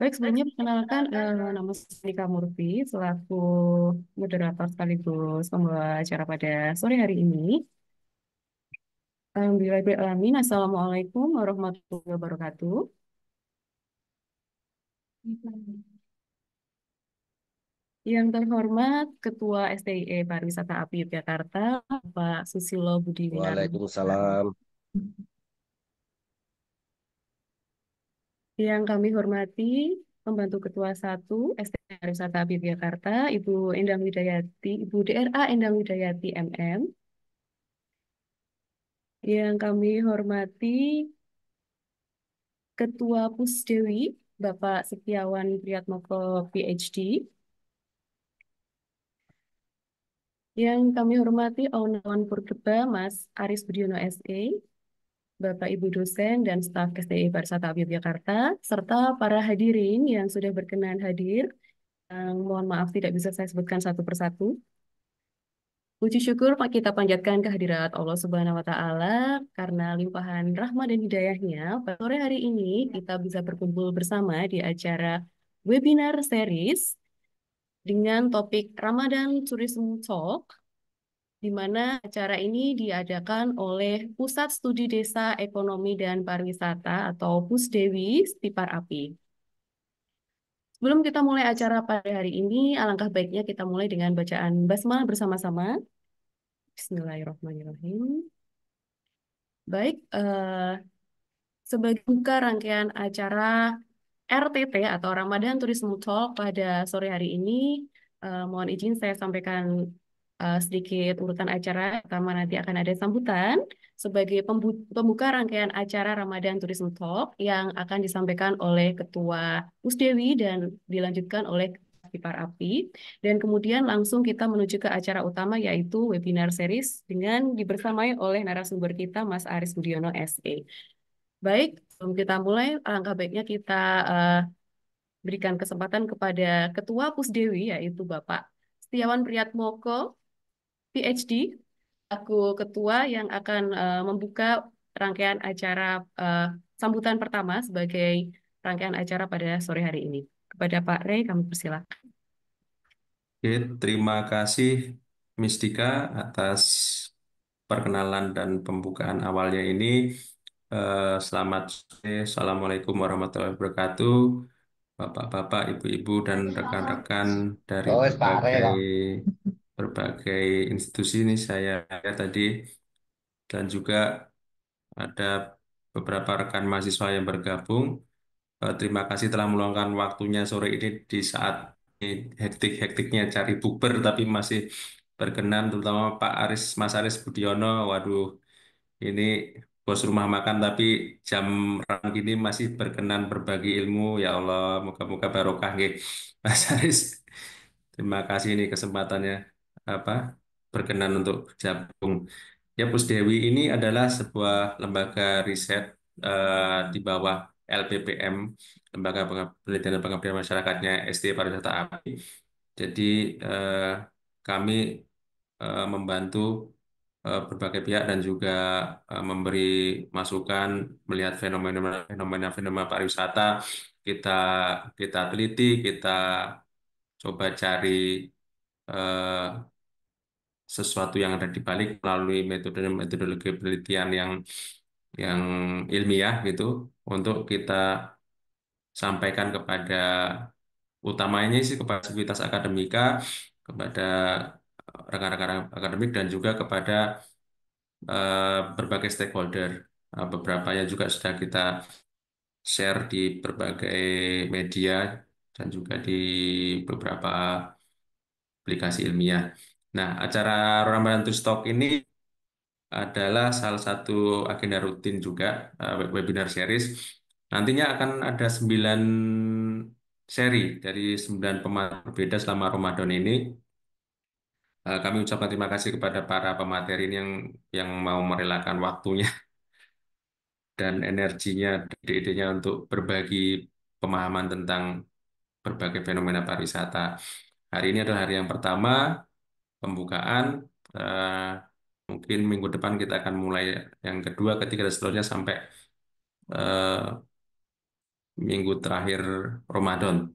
Baik, sebelumnya perkenalkan nama saya Nika Murfi selaku moderator sekaligus pembawa acara pada sore hari ini. Alhamdulillahirrahmanirrahim. Assalamualaikum warahmatullahi wabarakatuh. Yang terhormat Ketua STIE Pariwisata API Yogyakarta, Bapak Susilo Budi Winarno. Waalaikumsalam. Yang kami hormati Pembantu Ketua 1 STIE Pariwisata API Yogyakarta, Ibu Endang Widayati, Ibu DRA Endang Widayati MM. Yang kami hormati Ketua Pusdewi, Bapak Setiawan Priatmoko, PhD. Yang kami hormati Aunawan Purgeba, Mas Aris Budiono, SE, Bapak Ibu dosen dan staf STI Pariwisata Yogyakarta, serta para hadirin yang sudah berkenan hadir. Mohon maaf tidak bisa saya sebutkan satu persatu. Puji syukur kita panjatkan kehadirat Allah Subhanahu wa Ta'ala karena limpahan rahmat dan hidayahnya. Pada sore hari ini kita bisa berkumpul bersama di acara webinar series dengan topik Ramadan Tourism Talk, di mana acara ini diadakan oleh Pusat Studi Desa Ekonomi dan Pariwisata atau Pusdewi Stipar API. Sebelum kita mulai acara pada hari ini, alangkah baiknya kita mulai dengan bacaan basmalah bersama-sama. Bismillahirrahmanirrahim. Baik, sebagai buka rangkaian acara RTT atau Ramadan Tourism Talk pada sore hari ini, mohon izin saya sampaikan sedikit urutan acara. Pertama nanti akan ada sambutan sebagai pembuka rangkaian acara Ramadan Tourism Talk yang akan disampaikan oleh Ketua Pusdewi dan dilanjutkan oleh Kipar Api. Dan kemudian langsung kita menuju ke acara utama yaitu webinar series dengan dibersamai oleh narasumber kita Mas Aris Budiono, SE. Baik, sebelum kita mulai, alangkah baiknya kita eh, berikan kesempatan kepada Ketua Pusdewi, yaitu Bapak Setiawan Priatmoko, PhD, aku Ketua yang akan membuka rangkaian acara sambutan pertama sebagai rangkaian acara pada sore hari ini. Kepada Pak Rey, kami persilakan. Oke, terima kasih Miss Dika atas perkenalan dan pembukaan awalnya ini. Selamat sore, Assalamualaikum warahmatullahi wabarakatuh. Bapak-bapak, ibu-ibu, dan rekan-rekan dari Oh, wis pare berbagai kok. berbagai institusi ini saya lihat tadi dan juga ada beberapa rekan mahasiswa yang bergabung. Terima kasih telah meluangkan waktunya sore ini di saat hektik-hektiknya cari bukber, tapi masih berkenan, terutama Pak Aris, Mas Aris Budiono. Waduh, ini bos rumah makan, tapi jam rang gini masih berkenan berbagi ilmu. Ya Allah, moga-moga barokah nggih. Mas Aris, terima kasih ini kesempatannya apa berkenan untuk bergabung. Ya, Pusdewi ini adalah sebuah lembaga riset di bawah LPPM, Lembaga Penelitian dan Pengabdian Masyarakatnya SD Pariwisata API. Jadi eh, kami membantu berbagai pihak dan juga memberi masukan melihat fenomena-fenomena pariwisata. Kita kita teliti, kita coba cari eh, sesuatu yang ada di balik melalui metodologi penelitian yang ilmiah gitu untuk kita sampaikan kepada utamanya sih kepada sivitas akademika, kepada rekan-rekan akademik dan juga kepada berbagai stakeholder. Beberapanya juga sudah kita share di berbagai media dan juga di beberapa publikasi ilmiah. Nah, acara Ramadan to Stock ini adalah salah satu agenda rutin juga webinar series. Nantinya akan ada 9 seri dari 9 pemateri berbeda selama Ramadan ini. Kami ucapkan terima kasih kepada para pemateri ini yang mau merelakan waktunya dan energinya, ide-idenya untuk berbagi pemahaman tentang berbagai fenomena pariwisata. Hari ini adalah hari yang pertama pembukaan. Eh, Mungkin minggu depan kita akan mulai yang kedua, ketiga, dan seterusnya sampai eh, minggu terakhir Ramadan,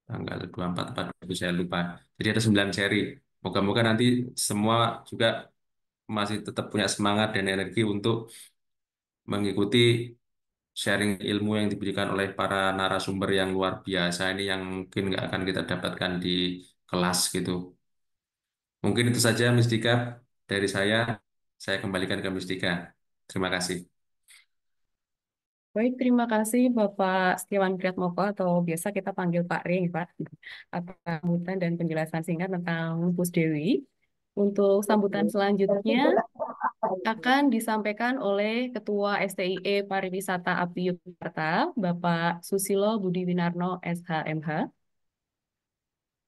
tanggal 24, 40 saya lupa. Jadi ada 9 seri. Moga-moga nanti semua juga masih tetap punya semangat dan energi untuk mengikuti sharing ilmu yang diberikan oleh para narasumber yang luar biasa ini yang mungkin nggak akan kita dapatkan di kelas gitu. Mungkin itu saja, Miss Dika, dari saya. Saya kembalikan ke Miss Dika. Terima kasih. Baik, terima kasih Bapak Setiawan Priatmoko atau biasa kita panggil Pak Rey, Pak, atas sambutan dan penjelasan singkat tentang Pus Dewi. Untuk sambutan selanjutnya akan disampaikan oleh Ketua STIE Pariwisata API Yogyakarta, Bapak Susilo Budi Winarno, SHMH.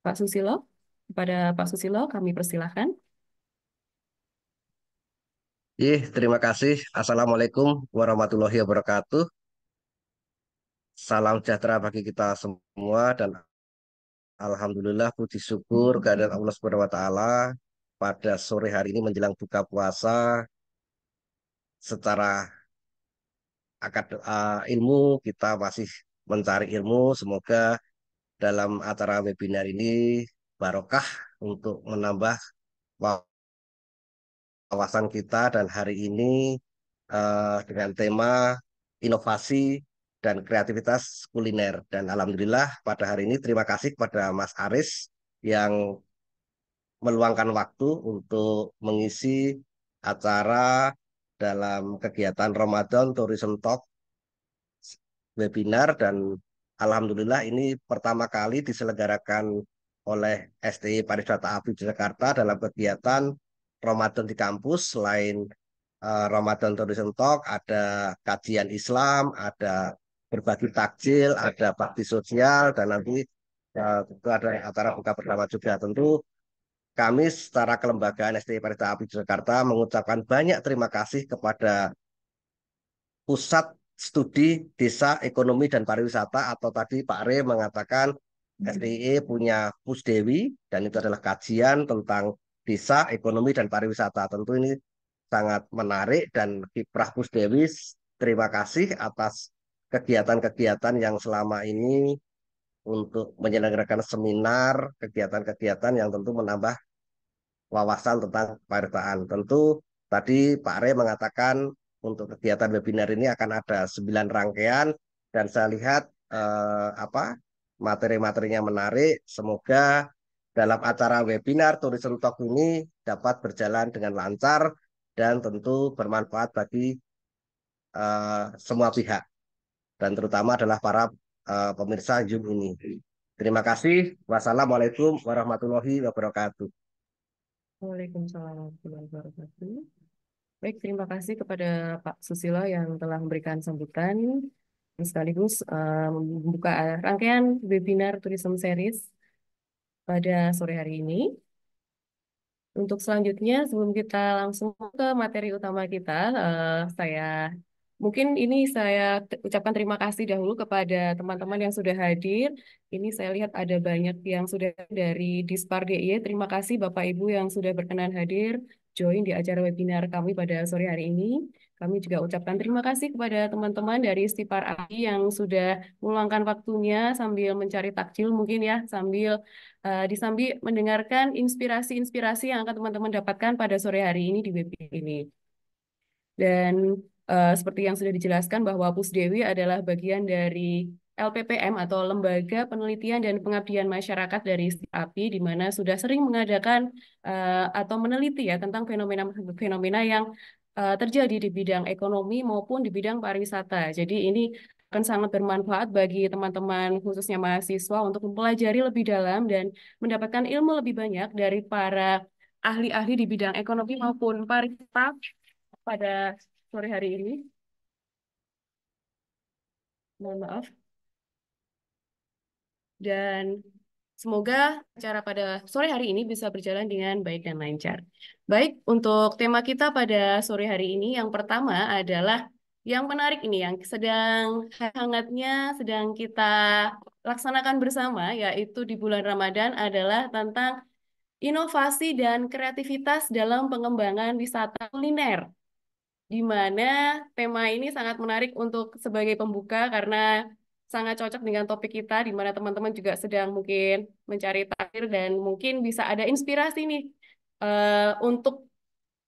Pak Susilo, kepada Pak Susilo kami persilahkan. Terima kasih. Assalamualaikum warahmatullahi wabarakatuh. Salam sejahtera bagi kita semua dan alhamdulillah puji syukur kehadirat Allah Subhanahu wa taala pada sore hari ini menjelang buka puasa secara ilmu kita masih mencari ilmu. Semoga dalam acara webinar ini barokah untuk menambah wawasan kita dan hari ini dengan tema inovasi dan kreativitas kuliner. Dan alhamdulillah pada hari ini terima kasih kepada Mas Aris yang meluangkan waktu untuk mengisi acara dalam kegiatan Ramadan Tourism Talk webinar dan alhamdulillah ini pertama kali diselenggarakan oleh STI Pariwisata API Jakarta dalam kegiatan Ramadan di kampus. Selain Ramadan Tourism Talk, ada kajian Islam, ada berbagi takjil, ada bakti sosial, dan nanti tentu ada acara buka bersama juga. Tentu kami secara kelembagaan STI Pariwisata API Jakarta mengucapkan banyak terima kasih kepada Pusat Studi Desa Ekonomi dan Pariwisata atau tadi Pak Re mengatakan SDIE punya Pusdewi dan itu adalah kajian tentang desa, ekonomi, dan pariwisata. Tentu ini sangat menarik dan kiprah Pusdewi terima kasih atas kegiatan-kegiatan yang selama ini untuk menyelenggarakan seminar, kegiatan-kegiatan yang tentu menambah wawasan tentang pariwisata. Tentu tadi Pak Re mengatakan untuk kegiatan webinar ini akan ada 9 rangkaian dan saya lihat materi-materinya menarik. Semoga dalam acara webinar Tourism Talk ini dapat berjalan dengan lancar dan tentu bermanfaat bagi semua pihak dan terutama adalah para pemirsa Zoom ini. Terima kasih. Wassalamualaikum warahmatullahi wabarakatuh. Waalaikumsalam warahmatullahi wabarakatuh. Baik, terima kasih kepada Pak Susilo yang telah memberikan sambutan dan sekaligus membuka rangkaian webinar Tourism Series pada sore hari ini. Untuk selanjutnya, sebelum kita langsung ke materi utama kita, saya mungkin ini saya ucapkan terima kasih dahulu kepada teman-teman yang sudah hadir. Ini saya lihat ada banyak yang sudah dari Dispar DIY. Terima kasih Bapak Ibu yang sudah berkenan hadir join di acara webinar kami pada sore hari ini. Kami juga ucapkan terima kasih kepada teman-teman dari Stipar AI yang sudah meluangkan waktunya sambil mencari takjil mungkin ya, sambil disambi mendengarkan inspirasi-inspirasi yang akan teman-teman dapatkan pada sore hari ini di webinar ini. Dan seperti yang sudah dijelaskan bahwa Pusdewi adalah bagian dari LPPM atau Lembaga Penelitian dan Pengabdian Masyarakat dari API, di mana sudah sering mengadakan atau meneliti ya tentang fenomena-fenomena yang terjadi di bidang ekonomi maupun di bidang pariwisata. Jadi ini akan sangat bermanfaat bagi teman-teman khususnya mahasiswa untuk mempelajari lebih dalam dan mendapatkan ilmu lebih banyak dari para ahli-ahli di bidang ekonomi maupun pariwisata pada sore hari ini. Mohon maaf. Dan semoga acara pada sore hari ini bisa berjalan dengan baik dan lancar. Baik, untuk tema kita pada sore hari ini yang pertama adalah yang menarik ini, yang sedang hangatnya sedang kita laksanakan bersama, yaitu di bulan Ramadan adalah tentang inovasi dan kreativitas dalam pengembangan wisata kuliner, di mana tema ini sangat menarik untuk sebagai pembuka karena sangat cocok dengan topik kita, di mana teman-teman juga sedang mungkin mencari takdir dan mungkin bisa ada inspirasi nih untuk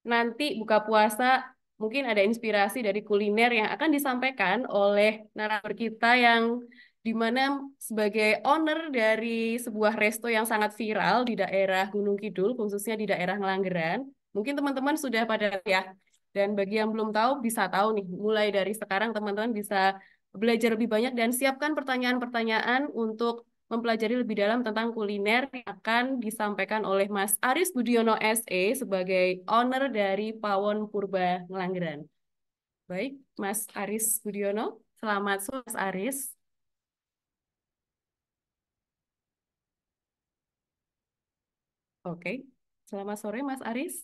nanti buka puasa. Mungkin ada inspirasi dari kuliner yang akan disampaikan oleh narasumber kita yang di mana sebagai owner dari sebuah resto yang sangat viral di daerah Gunung Kidul, khususnya di daerah Ngelanggeran. Mungkin teman-teman sudah pada ya. Dan bagi yang belum tahu bisa tahu nih, mulai dari sekarang teman-teman bisa belajar lebih banyak dan siapkan pertanyaan-pertanyaan untuk mempelajari lebih dalam tentang kuliner yang akan disampaikan oleh Mas Aris Budiono SE sebagai owner dari Pawon Purba Ngelanggeran. Baik, Mas Aris Budiono, selamat sore Mas Aris. Oke, selamat sore Mas Aris.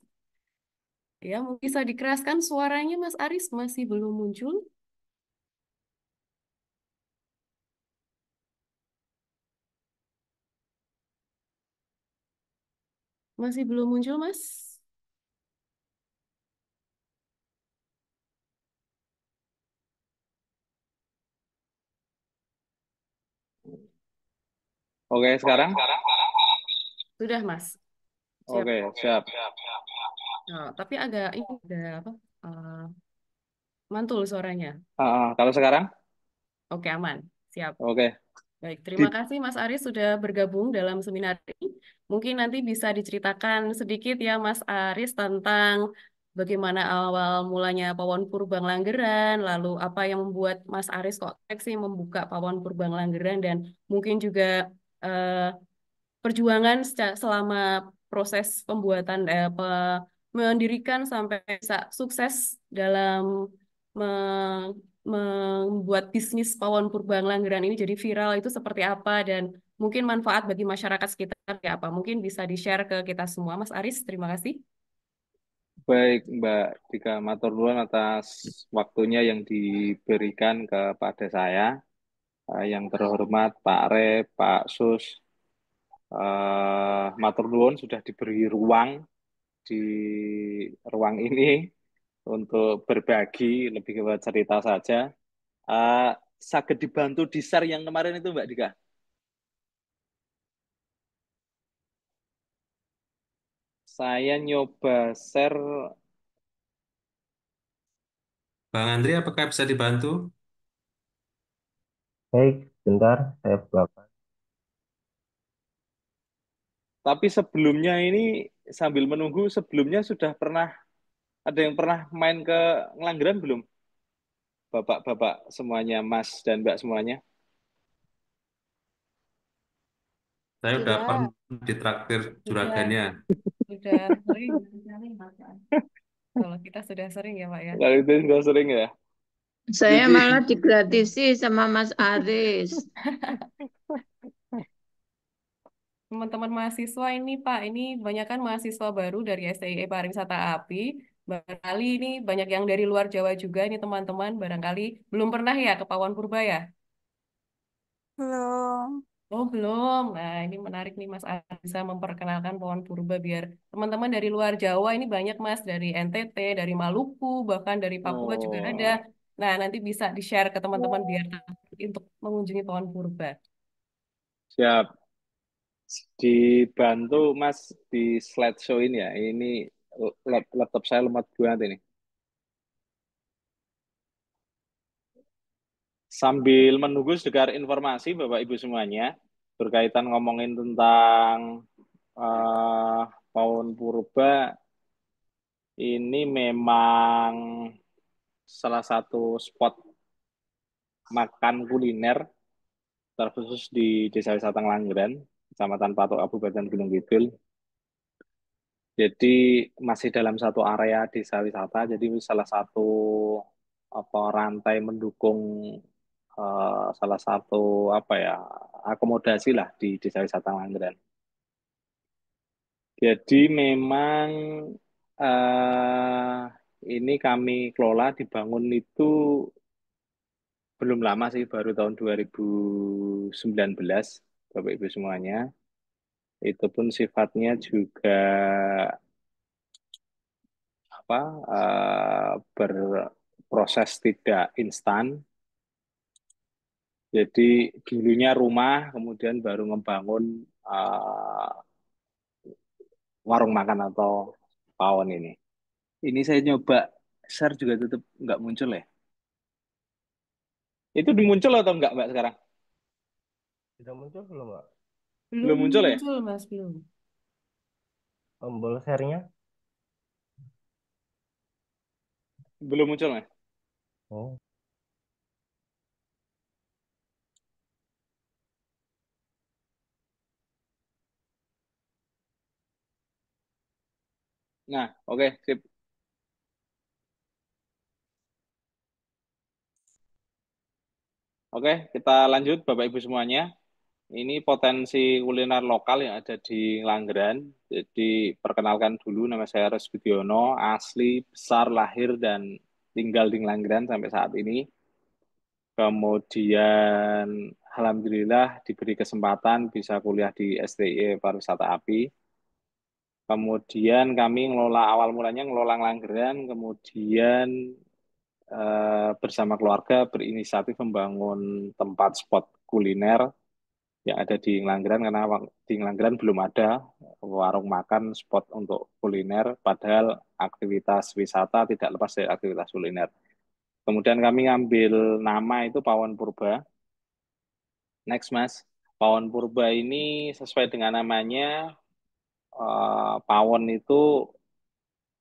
Ya, mungkin bisa dikeraskan suaranya Mas Aris, masih belum muncul. Masih belum muncul, Mas. Oke, sekarang? Sudah, Mas. Siap. Oke, siap. Oh, tapi agak ini ada apa? Mantul suaranya. Kalau sekarang? Oke, aman. Siap. Oke. Baik, Di, terima kasih Mas Aris sudah bergabung dalam seminar ini. Mungkin nanti bisa diceritakan sedikit ya Mas Aris tentang bagaimana awal mulanya Pawon Purbang Langgeran, lalu apa yang membuat Mas Aris kok sih membuka Pawon Purbang Langgeran dan mungkin juga eh, perjuangan selama proses pembuatan mendirikan sampai bisa sukses dalam me- membuat bisnis pawon Purbang Langgeran ini jadi viral itu seperti apa dan mungkin manfaat bagi masyarakat sekitar ya apa mungkin bisa di-share ke kita semua Mas Aris, terima kasih. Baik, Mbak Dika, matur nuwun atas waktunya yang diberikan kepada saya. Yang terhormat Pak Re, Pak Sus, matur nuwun sudah diberi ruang di ruang ini untuk berbagi lebih ke cerita saja. Uh, Saged dibantu di share yang kemarin itu Mbak Dika. Saya nyoba share. Bang Andri, apakah bisa dibantu? Baik, sebentar saya buka. Tapi sebelumnya ini sambil menunggu, sebelumnya sudah pernah ada yang pernah main ke Ngelanggeran belum? Bapak-bapak semuanya, Mas dan Mbak semuanya. Saya udah Sudah, pernah ditraktir sudah, juragannya. sudah sering. Kalau kita sudah sering ya Pak ya. Kalau itu sudah sering ya. Saya Jadi, malah digratisi sama Mas Aris. Teman-teman mahasiswa ini Pak, ini banyak kan mahasiswa baru dari STIE Pariwisata API. Barangkali ini banyak yang dari luar Jawa juga ini teman-teman. Barangkali belum pernah ya ke Pawon Purba ya? Belum. Oh belum. Nah ini menarik nih Mas Ari bisa memperkenalkan Pawon Purba biar teman-teman dari luar Jawa ini banyak Mas dari NTT, dari Maluku, bahkan dari Papua juga ada. oh, Nah nanti bisa di-share ke teman-teman biar untuk mengunjungi Pawon Purba. siap. Dibantu Mas di slideshow ini ya. Ini laptop saya lemot banget ini. Sambil menunggu segar informasi Bapak Ibu semuanya berkaitan ngomongin tentang eh Paun Purba, ini memang salah satu spot makan kuliner terkhusus di Desa Wisata Ngelanggeran, Kecamatan Patok, Kabupaten Gunung Kidul. Jadi masih dalam satu area desa wisata, jadi salah satu rantai mendukung salah satu akomodasi lah di Desa Wisata Ngelanggeran. Jadi memang eh ini kami kelola dibangun itu belum lama sih, baru tahun 2019, Bapak Ibu semuanya. Itu pun sifatnya juga apa berproses tidak instan. Jadi dulunya rumah, kemudian baru ngebangun uh, warung makan atau pawon ini. Ini saya nyoba share juga tetap nggak muncul ya. Itu dimuncul atau enggak Mbak sekarang? Sudah muncul belum, Pak? Belum Belum muncul ya? muncul, Mas, belum. Tombol share-nya? Belum muncul Mas. Oh, Nah, oke, sip. Oke, kita lanjut Bapak Ibu semuanya. Ini potensi kuliner lokal yang ada di Langgeran. Jadi perkenalkan dulu, nama saya Res Budiono, asli, besar, lahir, dan tinggal di Langgeran sampai saat ini. Kemudian Alhamdulillah diberi kesempatan bisa kuliah di STI Pariwisata API. Kemudian kami ngelola awal mulanya ngelola Langgeran, kemudian bersama keluarga berinisiatif membangun tempat spot kuliner yang ada di Ngelanggeran karena di Ngelanggeran belum ada warung makan spot untuk kuliner, padahal aktivitas wisata tidak lepas dari aktivitas kuliner. Kemudian kami ngambil nama itu Pawon Purba. Next, Mas. Pawon Purba ini sesuai dengan namanya, pawon itu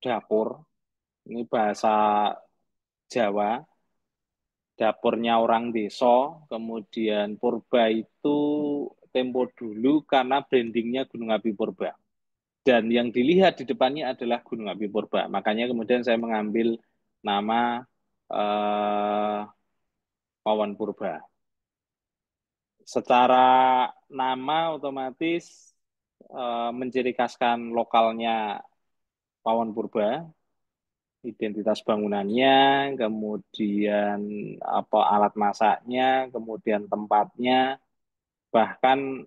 dapur. Ini bahasa Jawa, dapurnya orang desa. Kemudian Purba itu tempo dulu karena brandingnya Gunung Api Purba. Dan yang dilihat di depannya adalah Gunung Api Purba. Makanya kemudian saya mengambil nama eh, Pawon Purba. Secara nama otomatis menciri khaskan lokalnya Pawon Purba, identitas bangunannya, kemudian apa alat masaknya, kemudian tempatnya, bahkan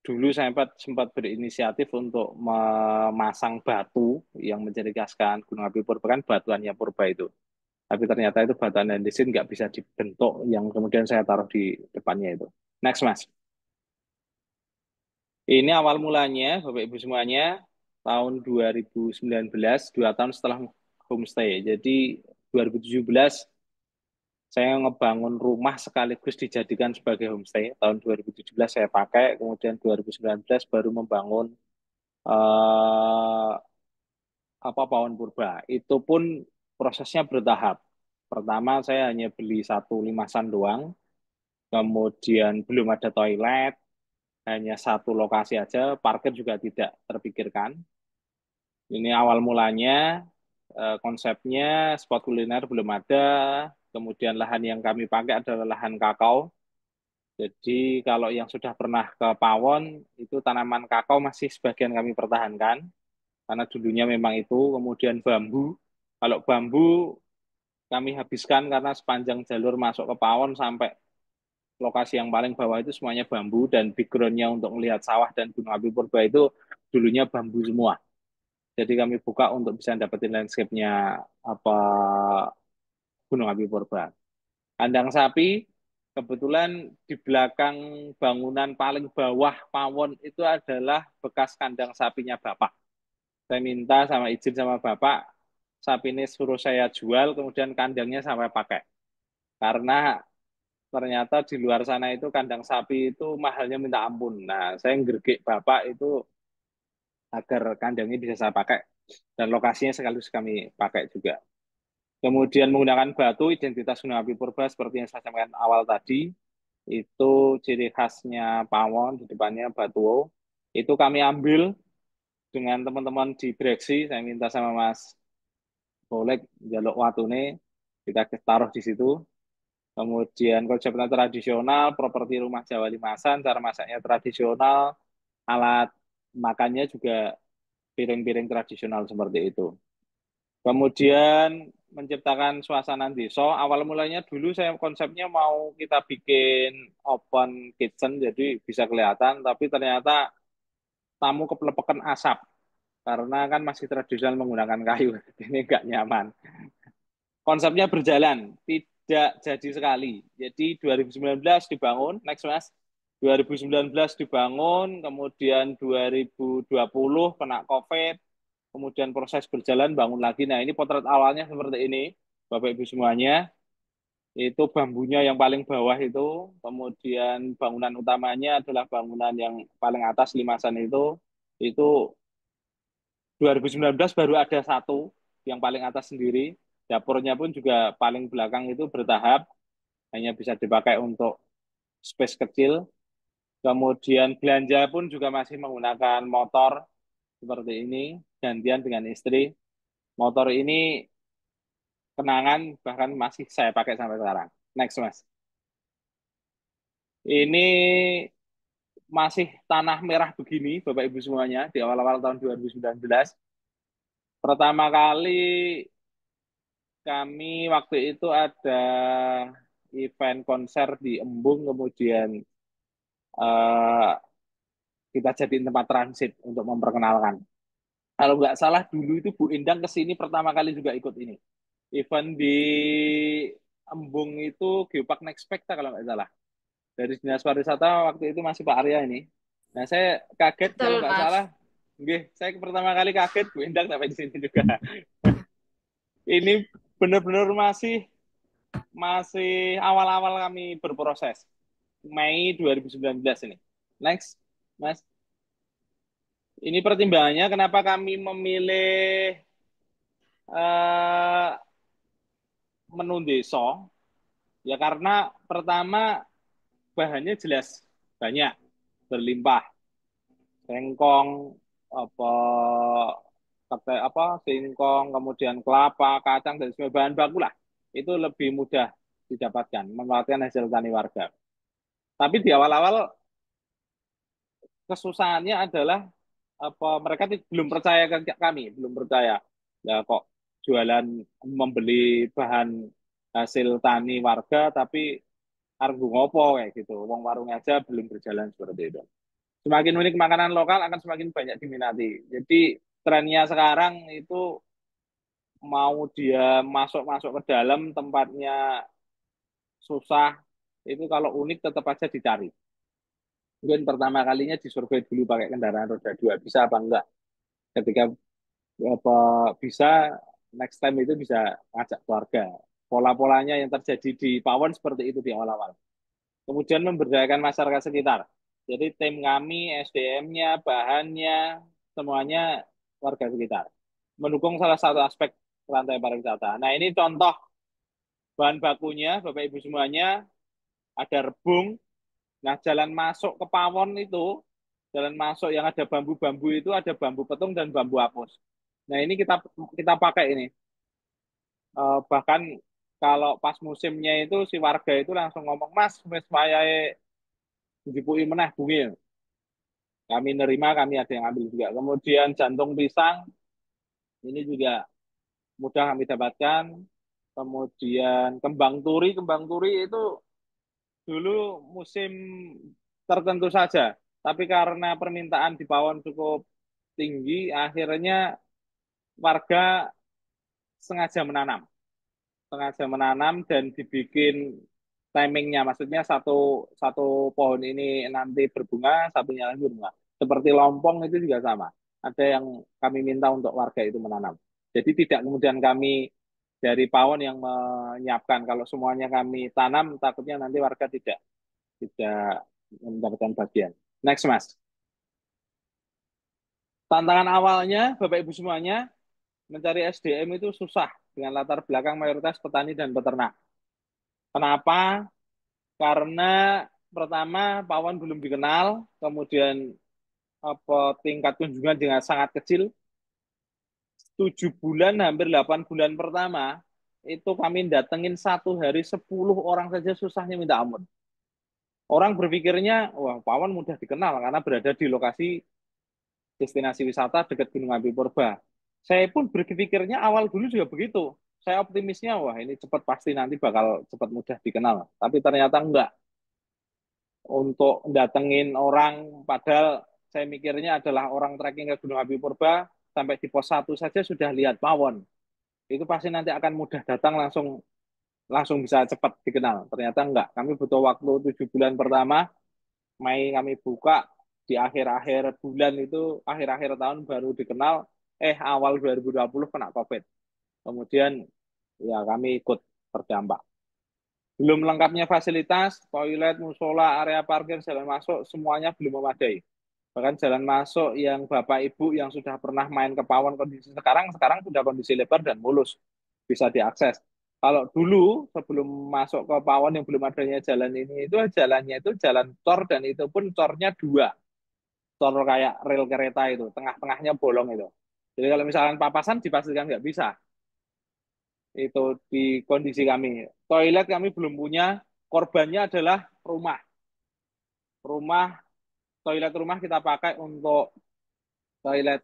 dulu saya sempat berinisiatif untuk memasang batu yang menciri khaskan Gunung Api Purba kan batuannya Purba itu. Tapi ternyata itu batuan andesit nggak bisa dibentuk yang kemudian saya taruh di depannya itu. Next, Mas. Ini awal mulanya, Bapak Ibu semuanya, tahun 2019, 2 tahun setelah homestay. Jadi 2017 saya ngebangun rumah sekaligus dijadikan sebagai homestay. Tahun 2017 saya pakai, kemudian 2019 baru membangun eh, apa Pawon Purba. Itu pun prosesnya bertahap. Pertama saya hanya beli satu limasan doang, kemudian belum ada toilet, hanya satu lokasi aja, parkir juga tidak terpikirkan. Ini awal mulanya, konsepnya spot kuliner belum ada, kemudian lahan yang kami pakai adalah lahan kakao. Jadi kalau yang sudah pernah ke Pawon, itu tanaman kakao masih sebagian kami pertahankan, karena dulunya memang itu, kemudian bambu. Kalau bambu kami habiskan karena sepanjang jalur masuk ke Pawon sampai lokasi yang paling bawah itu semuanya bambu, dan background-nya untuk melihat sawah dan Gunung Api Purba itu dulunya bambu semua. Jadi kami buka untuk bisa dapetin landscape-nya apa Gunung Api Purba. Kandang sapi, kebetulan di belakang bangunan paling bawah Pawon itu adalah bekas kandang sapinya Bapak. Saya minta sama izin sama Bapak, sapi ini suruh saya jual, kemudian kandangnya sampai pakai. Karena ternyata di luar sana itu kandang sapi itu mahalnya minta ampun. Nah, saya ngergek Bapak itu agar kandangnya bisa saya pakai dan lokasinya sekaligus kami pakai juga. Kemudian menggunakan batu identitas Gunung Api Purba seperti yang saya sampaikan awal tadi, itu ciri khasnya Pawon di depannya batu. Itu kami ambil dengan teman-teman di Breksi, saya minta sama Mas Bolek jaluk watune kita taruh di situ. Kemudian konsepnya tradisional, properti rumah Jawa Limasan, cara masaknya tradisional, alat makannya juga piring-piring tradisional seperti itu. Kemudian menciptakan suasana desa. Awal mulanya dulu saya konsepnya mau kita bikin open kitchen, jadi bisa kelihatan, tapi ternyata tamu keplepekan asap. Karena kan masih tradisional menggunakan kayu, ini nggak nyaman. Konsepnya berjalan, tidak jadi sekali. Jadi 2019 dibangun, next Mas. 2019 dibangun, kemudian 2020 kena COVID, kemudian proses berjalan bangun lagi. Nah, ini potret awalnya seperti ini, Bapak Ibu semuanya. Itu bambunya yang paling bawah itu, kemudian bangunan utamanya adalah bangunan yang paling atas limasan itu 2019 baru ada satu yang paling atas sendiri. Dapurnya pun juga paling belakang itu bertahap, hanya bisa dipakai untuk space kecil. Kemudian belanja pun juga masih menggunakan motor seperti ini, gantian dengan istri. Motor ini kenangan bahkan masih saya pakai sampai sekarang. Next, Mas. Ini masih tanah merah begini, Bapak Ibu semuanya, di awal-awal tahun 2019. Pertama kali kami waktu itu ada event konser di Embung, kemudian eh, kita jadiin tempat transit untuk memperkenalkan. Kalau nggak salah dulu itu Bu Endang ke sini pertama kali juga ikut ini. Event di Embung itu Geopark Next Specta kalau nggak salah. Dari Dinas Pariwisata waktu itu masih Pak Arya ini. Nah, saya kaget kalau Betul, nggak Mas. salah. Nggih, saya pertama kali kaget Bu Endang sampai di sini juga. Ini benar-benar masih masih awal-awal kami berproses. Mei 2019 ini. Next, Mas. Ini pertimbangannya kenapa kami memilih eh, menu deso. Ya karena pertama bahannya jelas banyak, berlimpah. Sengkong, apa singkong, kemudian kelapa, kacang dan semua bahan baku lah. Itu lebih mudah didapatkan, memanfaatkan hasil tani warga. Tapi di awal-awal kesusahannya adalah apa mereka belum percaya ke kami, belum percaya. Ya kok jualan membeli bahan hasil tani warga tapi argo ngopo kayak gitu. Wong warung aja belum berjalan seperti itu. Semakin unik makanan lokal akan semakin banyak diminati. Jadi trennya sekarang itu mau dia masuk-masuk ke dalam tempatnya susah, itu kalau unik tetap aja dicari. Mungkin pertama kalinya disurvei dulu pakai kendaraan roda dua, bisa apa enggak. Ketika apa bisa, next time itu bisa ngajak keluarga. Pola-polanya yang terjadi di Pawon seperti itu di awal-awal. Kemudian memberdayakan masyarakat sekitar. Jadi tim kami, SDM-nya, bahannya, semuanya warga sekitar. Mendukung salah satu aspek rantai pariwisata. Nah ini contoh bahan bakunya, Bapak Ibu semuanya, ada rebung. Nah jalan masuk ke Pawon itu, jalan masuk yang ada bambu-bambu itu ada bambu petung dan bambu apus. Nah ini kita pakai ini. Bahkan kalau pas musimnya itu si warga itu langsung ngomong, Mas, wis wayahe dijupui meneh bungi. Kami nerima, kami ada yang ambil juga. Kemudian jantung pisang, ini juga mudah kami dapatkan. Kemudian kembang turi itu dulu musim tertentu saja. Tapi karena permintaan di Pawon cukup tinggi, akhirnya warga sengaja menanam. Sengaja menanam dan dibikin timingnya. Maksudnya satu satu pohon ini nanti berbunga, satunya lagi berbunga. Seperti lompong itu juga sama. Ada yang kami minta untuk warga itu menanam. Jadi tidak kemudian kami dari Pawon yang menyiapkan. Kalau semuanya kami tanam, takutnya nanti warga tidak tidak mendapatkan bagian. Next, Mas. Tantangan awalnya, Bapak Ibu semuanya, mencari SDM itu susah dengan latar belakang mayoritas petani dan peternak. Kenapa? Karena pertama Pawon belum dikenal, kemudian apa tingkat kunjungan dengan sangat kecil. 7 bulan, hampir 8 bulan pertama, itu kami datengin satu hari 10 orang saja susahnya minta ampun. Orang berpikirnya, wah Pawon mudah dikenal karena berada di lokasi destinasi wisata dekat Gunung Api Purba. Saya pun berpikirnya awal dulu juga begitu. Saya optimisnya, wah ini cepat pasti nanti bakal cepat mudah dikenal. Tapi ternyata enggak. Untuk datengin orang, padahal saya mikirnya adalah orang trekking ke Gunung Api Purba, sampai di pos 1 saja sudah lihat Pawon. Itu pasti nanti akan mudah datang langsung langsung bisa cepat dikenal. Ternyata enggak. Kami butuh waktu 7 bulan pertama. Mei kami buka, di akhir-akhir bulan itu, akhir-akhir tahun baru dikenal. Awal 2020 kena COVID. Kemudian ya kami ikut terdampak. Belum lengkapnya fasilitas, toilet, musola, area parkir, jalan masuk, semuanya belum memadai. Bahkan jalan masuk yang Bapak Ibu yang sudah pernah main ke Pawon kondisi sekarang sudah kondisi lebar dan mulus, bisa diakses. Kalau dulu sebelum masuk ke Pawon yang belum adanya jalan ini, itu jalannya itu jalan tor dan itu pun tornya dua, tor kayak rel kereta itu, tengah-tengahnya bolong itu. Jadi kalau misalkan papasan dipastikan nggak bisa. Itu di kondisi kami. Toilet kami belum punya, korbannya adalah rumah. Rumah, toilet rumah kita pakai untuk toilet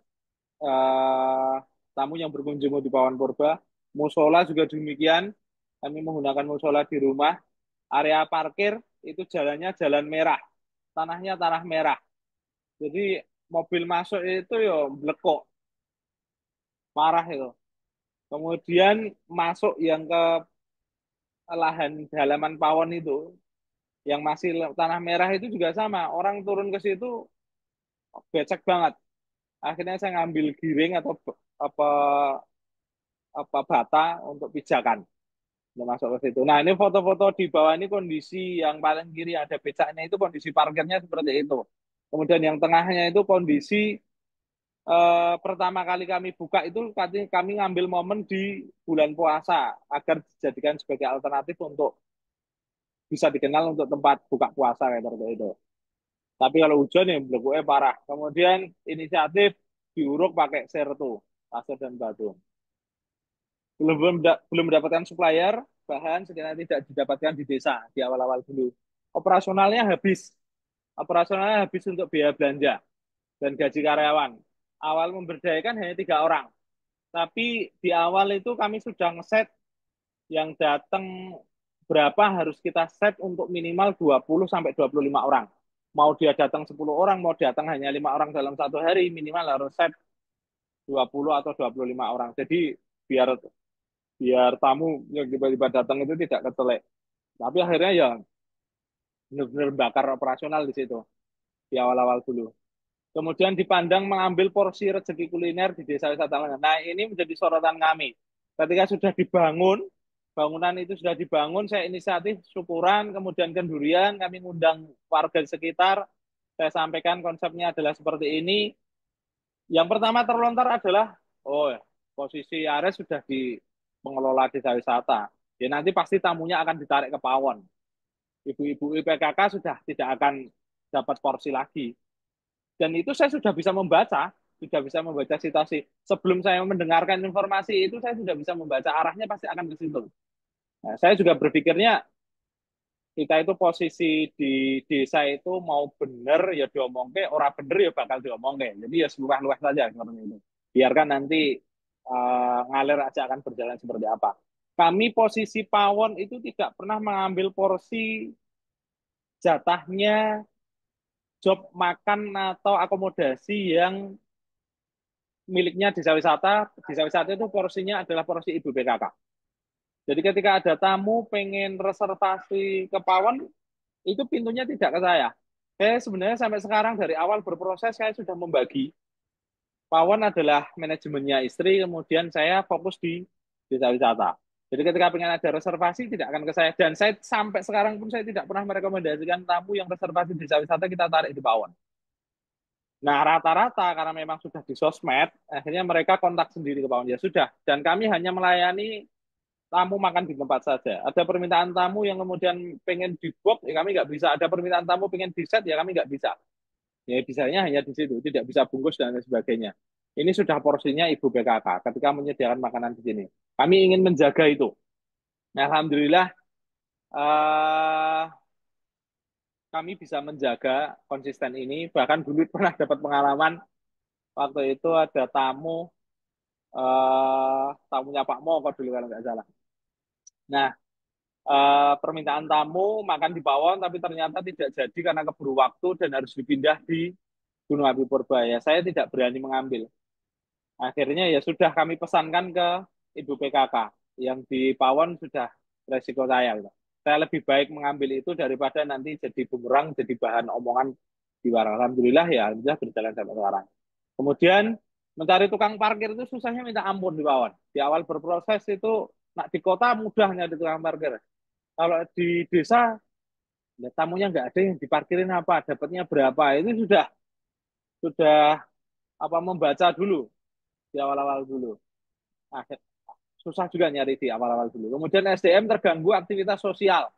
eh, tamu yang berkunjung di Pawon Purba. Musola juga demikian. Kami menggunakan musola di rumah. Area parkir itu jalannya jalan merah. Tanahnya tanah merah. Jadi mobil masuk itu ya blekok. Parah itu. Kemudian masuk yang ke lahan halaman Pawon itu, yang masih tanah merah itu juga sama. Orang turun ke situ becek banget. Akhirnya saya ngambil giring atau apa apa bata untuk pijakan untuk masuk ke situ. Nah, ini foto-foto di bawah ini kondisi yang paling kiri ada becaknya itu kondisi parkirnya seperti itu. Kemudian yang tengahnya itu kondisi pertama kali kami buka itu kami ngambil momen di bulan puasa agar dijadikan sebagai alternatif untuk bisa dikenal untuk tempat buka puasa kayak seperti itu. Tapi kalau hujan ya blekunya parah. Kemudian inisiatif diuruk pakai sertu, pasir dan batu. Belum mendapatkan supplier, bahan sekiranya tidak didapatkan di desa di awal-awal dulu. Operasionalnya habis. Operasionalnya habis untuk biaya belanja dan gaji karyawan. Awal memberdayakan hanya 3 orang. Tapi di awal itu kami sudah ngeset yang datang berapa harus kita set untuk minimal 20 sampai 25 orang. Mau dia datang 10 orang, mau datang hanya 5 orang dalam satu hari, minimal harus set 20 atau 25 orang. Jadi biar biar tamu yang tiba-tiba datang itu tidak ketelek. Tapi akhirnya ya benar-benar bakar operasional di situ di awal-awal dulu. Kemudian dipandang mengambil porsi rezeki kuliner di desa wisata Lengan. Nah, ini menjadi sorotan kami. Ketika sudah dibangun, bangunan itu sudah dibangun, saya inisiatif syukuran, kemudian kendurian, kami ngundang warga di sekitar, saya sampaikan konsepnya adalah seperti ini. Yang pertama terlontar adalah, oh posisi Ares sudah di pengelola desa wisata. Ya nanti pasti tamunya akan ditarik ke Pawon. Ibu-ibu IPKK sudah tidak akan dapat porsi lagi. Dan itu saya sudah bisa membaca situasi. Sebelum saya mendengarkan informasi itu, saya sudah bisa membaca arahnya pasti akan ke situ. Nah, saya juga berpikirnya kita itu posisi di desa itu mau bener ya diomongke, ora bener ya bakal diomongke. Jadi ya seluruh-luruh saja seperti itu. Biarkan nanti ngalir aja akan berjalan seperti apa. Kami posisi Pawon itu tidak pernah mengambil porsi jatahnya job makan atau akomodasi yang miliknya desa wisata. Desa wisata itu porsinya adalah porsi Ibu PKK. Jadi ketika ada tamu pengen reservasi ke Pawon, itu pintunya tidak ke saya. Saya sebenarnya sampai sekarang dari awal berproses saya sudah membagi. Pawon adalah manajemennya istri, kemudian saya fokus di desa wisata. Jadi ketika pengen ada reservasi tidak akan ke saya. Dan saya sampai sekarang pun saya tidak pernah merekomendasikan tamu yang reservasi desa wisata kita tarik di Pawon. Nah, rata-rata karena memang sudah di sosmed, akhirnya mereka kontak sendiri ke Pawon. Ya sudah, dan kami hanya melayani tamu makan di tempat saja. Ada permintaan tamu yang kemudian pengen di book, ya kami nggak bisa. Ada permintaan tamu pengen di set, ya kami nggak bisa. Ya bisanya hanya di situ, tidak bisa bungkus dan lain sebagainya. Ini sudah porsinya Ibu PKK ketika menyediakan makanan di sini. Kami ingin menjaga itu. Nah, alhamdulillah eh, kami bisa menjaga konsisten ini. Bahkan dulu pernah dapat pengalaman waktu itu ada tamunya Pak Moko dulu kalau nggak salah. Nah, permintaan tamu makan di Pawon tapi ternyata tidak jadi karena keburu waktu dan harus dipindah di Gunung Api Purbaya. Saya tidak berani mengambil. Akhirnya ya sudah kami pesankan ke Ibu PKK yang di Pawon sudah resiko saya gitu. Saya lebih baik mengambil itu daripada nanti jadi bumerang, jadi bahan omongan di luar. Alhamdulillah ya, alhamdulillah berjalan sampai sekarang. Kemudian mencari tukang parkir itu susahnya minta ampun di bawah. Di awal berproses itu, nak di kota mudahnya di tukang parkir. Kalau di desa, ya, tamunya nggak ada yang diparkirin apa, dapatnya berapa, itu sudah apa membaca dulu di awal-awal dulu. Nah, susah juga nyari di awal-awal dulu. Kemudian SDM terganggu aktivitas sosial,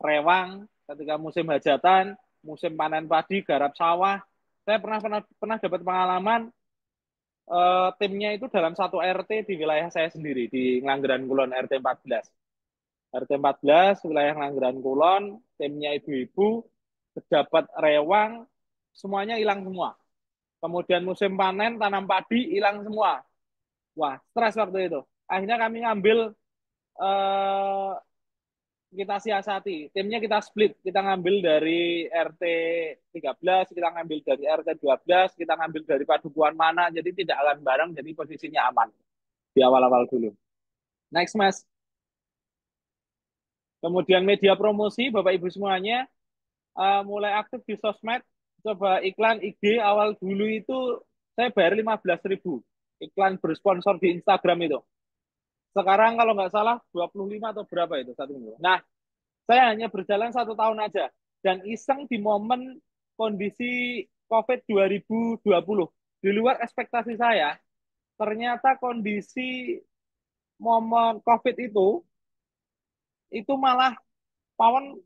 rewang ketika musim hajatan, musim panen padi, garap sawah. Saya pernah dapat pengalaman timnya itu dalam satu RT di wilayah saya sendiri di Ngelanggeran Kulon RT 14. RT 14 wilayah Ngelanggeran Kulon, timnya ibu-ibu, pejabat rewang, semuanya hilang semua. Kemudian musim panen tanam padi hilang semua. Wah, stres waktu itu. Akhirnya kami ngambil eh, kita siasati. Timnya kita split. Kita ngambil dari RT 13, kita ngambil dari RT 12, kita ngambil dari padukuhan mana. Jadi tidak akan bareng, jadi posisinya aman di awal-awal dulu. Next, Mas. Kemudian media promosi, Bapak Ibu semuanya, mulai aktif di sosmed. Coba iklan IG awal dulu itu saya bayar 15.000. Iklan bersponsor di Instagram itu. Sekarang kalau nggak salah 25 atau berapa itu satu minggu. Nah, saya hanya berjalan 1 tahun aja dan iseng di momen kondisi COVID 2020. Di luar ekspektasi saya, ternyata kondisi momen COVID itu malah pawon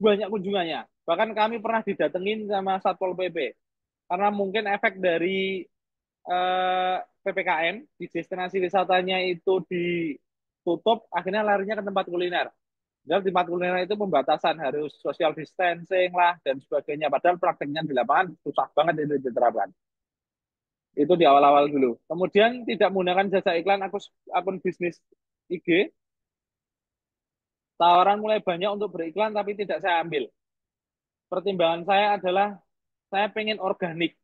banyak kunjungannya. Bahkan kami pernah didatengin sama Satpol PP karena mungkin efek dari PPKM di destinasi wisatanya itu ditutup, akhirnya larinya ke tempat kuliner. Dan tempat kuliner itu pembatasan harus social distancing lah dan sebagainya. Padahal prakteknya di lapangan susah banget itu diterapkan. Itu di awal-awal dulu. Kemudian tidak menggunakan jasa iklan akun bisnis IG. Tawaran mulai banyak untuk beriklan tapi tidak saya ambil. Pertimbangan saya adalah saya pengen organik.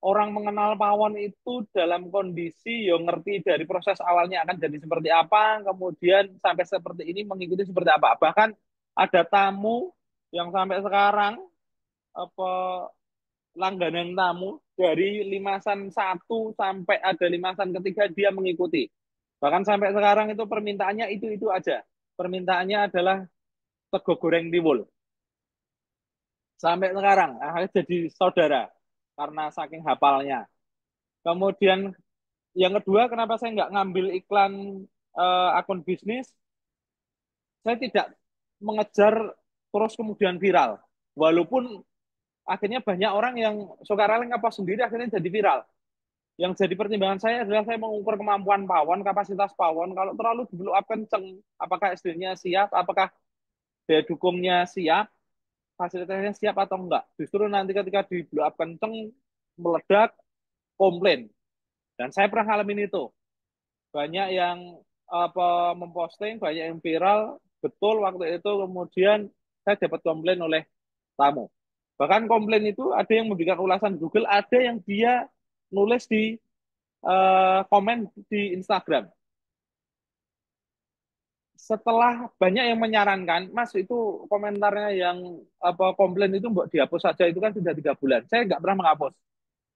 Orang mengenal pawon itu dalam kondisi yang ngerti dari proses awalnya akan jadi seperti apa, kemudian sampai seperti ini mengikuti seperti apa. Bahkan ada tamu yang sampai sekarang apa langganan tamu dari limasan satu sampai ada limasan ketiga dia mengikuti. Bahkan sampai sekarang itu permintaannya itu aja. Permintaannya adalah sego goreng tiwul. Sampai sekarang akhirnya jadi saudara karena saking hafalnya. Kemudian yang kedua, kenapa saya nggak ngambil iklan akun bisnis? Saya tidak mengejar terus kemudian viral. Walaupun akhirnya banyak orang yang sukarela ngepost sendiri akhirnya jadi viral. Yang jadi pertimbangan saya adalah saya mengukur kemampuan pawon, kapasitas pawon. Kalau terlalu di blow up kenceng, apakah SD-nya siap, apakah daya dukungnya siap, fasilitasnya siap atau enggak. Justru nanti ketika di blow up kenceng, meledak, komplain. Dan saya pernah ngalamin itu. Banyak yang apa memposting, banyak yang viral, betul waktu itu kemudian saya dapat komplain oleh tamu. Bahkan komplain itu ada yang memberikan ulasan Google, ada yang dia nulis di komen di Instagram. Setelah banyak yang menyarankan, Mas itu komentarnya yang apa komplain itu mbok dihapus saja itu kan sudah 3 bulan. Saya nggak pernah menghapus.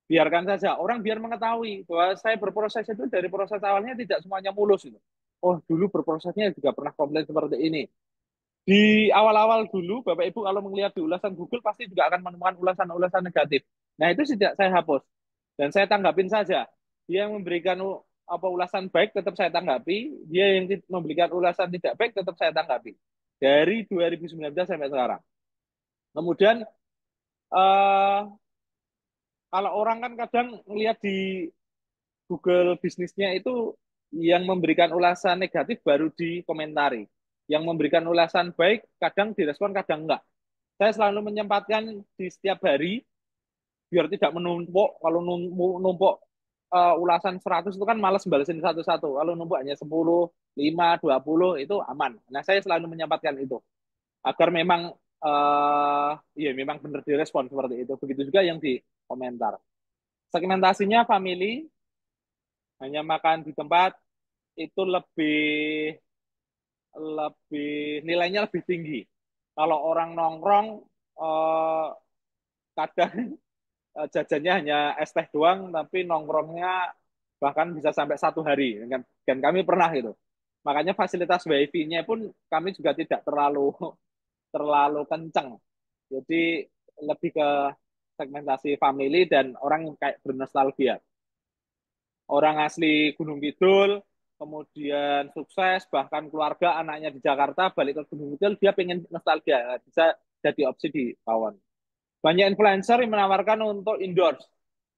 Biarkan saja orang biar mengetahui bahwa saya berproses itu dari proses awalnya tidak semuanya mulus itu. Oh dulu berprosesnya juga pernah komplain seperti ini. Di awal-awal dulu Bapak Ibu kalau melihat di ulasan Google pasti juga akan menemukan ulasan-ulasan negatif. Nah itu tidak saya hapus dan saya tanggapin saja. Dia yang memberikan apa ulasan baik tetap saya tanggapi, dia yang memberikan ulasan tidak baik tetap saya tanggapi. Dari 2019 sampai sekarang. Kemudian eh, kalau orang kan kadang melihat di Google bisnisnya itu yang memberikan ulasan negatif baru dikomentari. Yang memberikan ulasan baik kadang direspon, kadang enggak. Saya selalu menyempatkan di setiap hari biar tidak menumpuk. Kalau numpuk ulasan 100 itu kan malas balesin satu-satu. Kalau numpuk hanya 10, 5, 20 itu aman. Nah, saya selalu menyempatkan itu agar memang ya memang benar direspon seperti itu. Begitu juga yang di komentar. Segmentasinya family, hanya makan di tempat itu lebih nilainya lebih tinggi. Kalau orang nongkrong eh, kadang jajannya hanya es teh doang, tapi nongkrongnya bahkan bisa sampai 1 hari. Dan kami pernah gitu. Makanya fasilitas wifi-nya pun kami juga tidak terlalu terlalu kencang. Jadi lebih ke segmentasi family dan orang yang kayak bernostalgia. Orang asli Gunung Kidul, kemudian sukses, bahkan keluarga anaknya di Jakarta, balik ke Gunung Kidul, dia pengen nostalgia. Nah, bisa jadi opsi di Pawon. Banyak influencer yang menawarkan untuk indoors.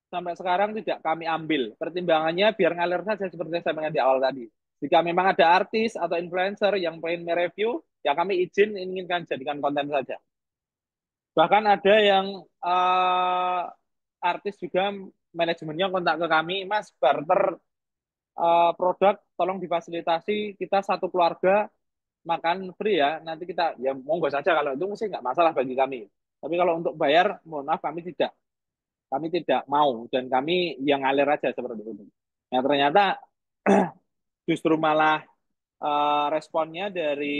Sampai sekarang tidak kami ambil. Pertimbangannya biar ngalir saja seperti yang saya bilang di awal tadi. Jika memang ada artis atau influencer yang pengen mereview, ya kami inginkan jadikan konten saja. Bahkan ada yang artis juga manajemennya kontak ke kami, Mas, barter produk, tolong difasilitasi, kita satu keluarga makan free ya, nanti kita, ya monggo saja kalau itu mesti nggak masalah bagi kami. Tapi kalau untuk bayar, mohon maaf kami tidak mau dan kami yang ngalir aja seperti itu. Nah ternyata justru malah responnya dari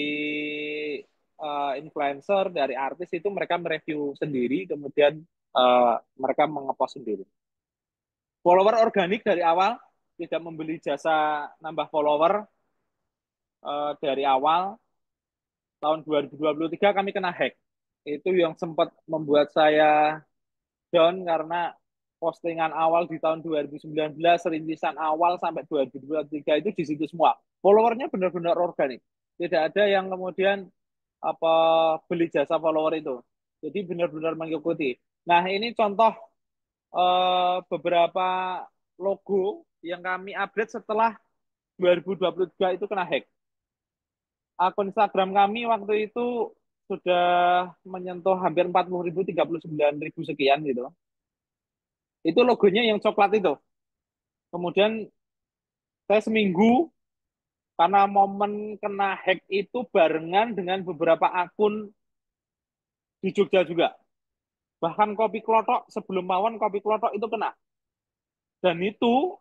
influencer, dari artis itu mereka mereview sendiri, kemudian mereka mengepost sendiri. Follower organik dari awal, tidak membeli jasa nambah follower dari awal. Tahun 2023 kami kena hack. Itu yang sempat membuat saya down karena postingan awal di tahun 2019, rintisan awal sampai 2023 itu di situ semua. Followernya benar-benar organik. Tidak ada yang kemudian apa beli jasa follower itu. Jadi benar-benar mengikuti. Nah, ini contoh beberapa logo yang kami update setelah 2023 itu kena hack. Akun Instagram kami waktu itu sudah menyentuh hampir 40.000, 39.000 sekian gitu. Itu logonya yang coklat itu. Kemudian saya seminggu karena momen kena hack itu barengan dengan beberapa akun di Jogja juga. Bahkan Kopi Klotok sebelum Mawon Kopi Klotok itu kena. Dan itu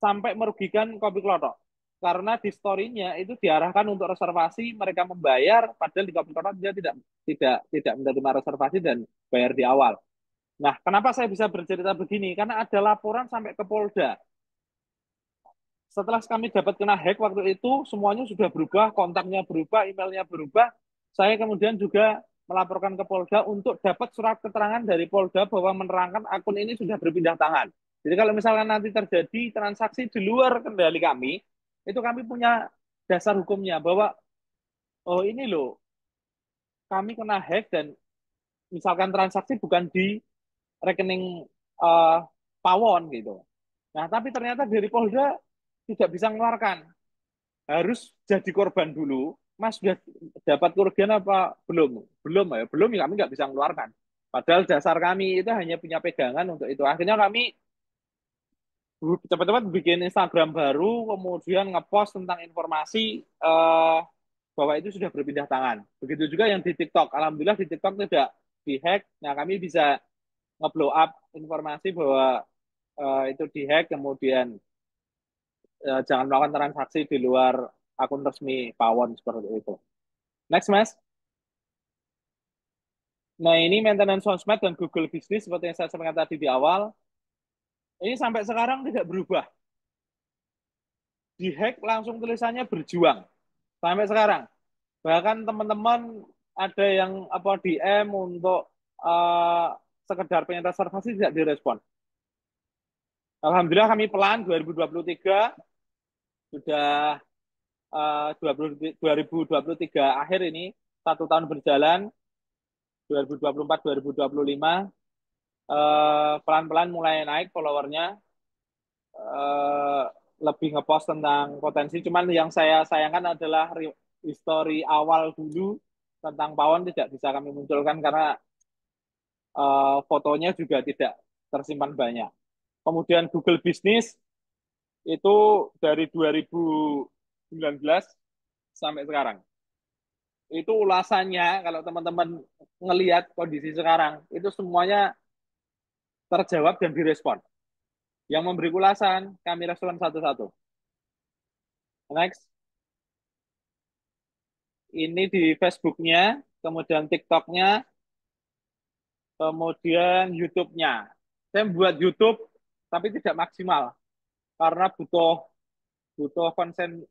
sampai merugikan Kopi Klotok. Karena di story-nya itu diarahkan untuk reservasi, mereka membayar, padahal di Kopi Klotok dia tidak menerima reservasi dan bayar di awal. Nah, kenapa saya bisa bercerita begini? Karena ada laporan sampai ke Polda. Setelah kami dapat kena hack waktu itu, semuanya sudah berubah, kontaknya berubah, emailnya berubah. Saya kemudian juga melaporkan ke Polda untuk dapat surat keterangan dari Polda bahwa menerangkan akun ini sudah berpindah tangan. Jadi kalau misalnya nanti terjadi transaksi di luar kendali kami, itu kami punya dasar hukumnya bahwa, oh ini loh, kami kena hack dan misalkan transaksi bukan di rekening uh, Pawon gitu. Nah, tapi ternyata dari Polda tidak bisa mengeluarkan. Harus jadi korban dulu. Mas sudah dapat kerugian apa belum? Belum ya, belum ya kami nggak bisa mengeluarkan. Padahal dasar kami itu hanya punya pegangan untuk itu. Akhirnya kami cepat-cepat bikin Instagram baru, kemudian ngepost tentang informasi bahwa itu sudah berpindah tangan. Begitu juga yang di TikTok. Alhamdulillah di TikTok tidak dihack. Nah kami bisa ngeblow up informasi bahwa itu dihack, kemudian jangan melakukan transaksi di luar akun resmi Pawon seperti itu. Next, Mas. Nah, ini maintenance sosmed dan Google Business seperti yang saya sampaikan tadi di awal. Ini sampai sekarang tidak berubah. Di hack langsung tulisannya berjuang. Sampai sekarang. Bahkan teman-teman ada yang apa DM untuk sekedar pengen reservasi tidak direspon. Alhamdulillah kami pelan 2023 sudah 2023 akhir ini 1 tahun berjalan 2024-2025 pelan-pelan mulai naik followernya lebih ngepost tentang potensi. Cuman yang saya sayangkan adalah history awal dulu tentang Pawon tidak bisa kami munculkan karena fotonya juga tidak tersimpan banyak. Kemudian Google Business itu dari 2019 sampai sekarang. Itu ulasannya kalau teman-teman ngelihat kondisi sekarang itu semuanya terjawab dan direspon. Yang memberi ulasan kami respon satu-satu. Next. Ini di Facebooknya, kemudian TikToknya, kemudian YouTube-nya. Saya buat YouTube, tapi tidak maksimal karena butuh butuh konsisten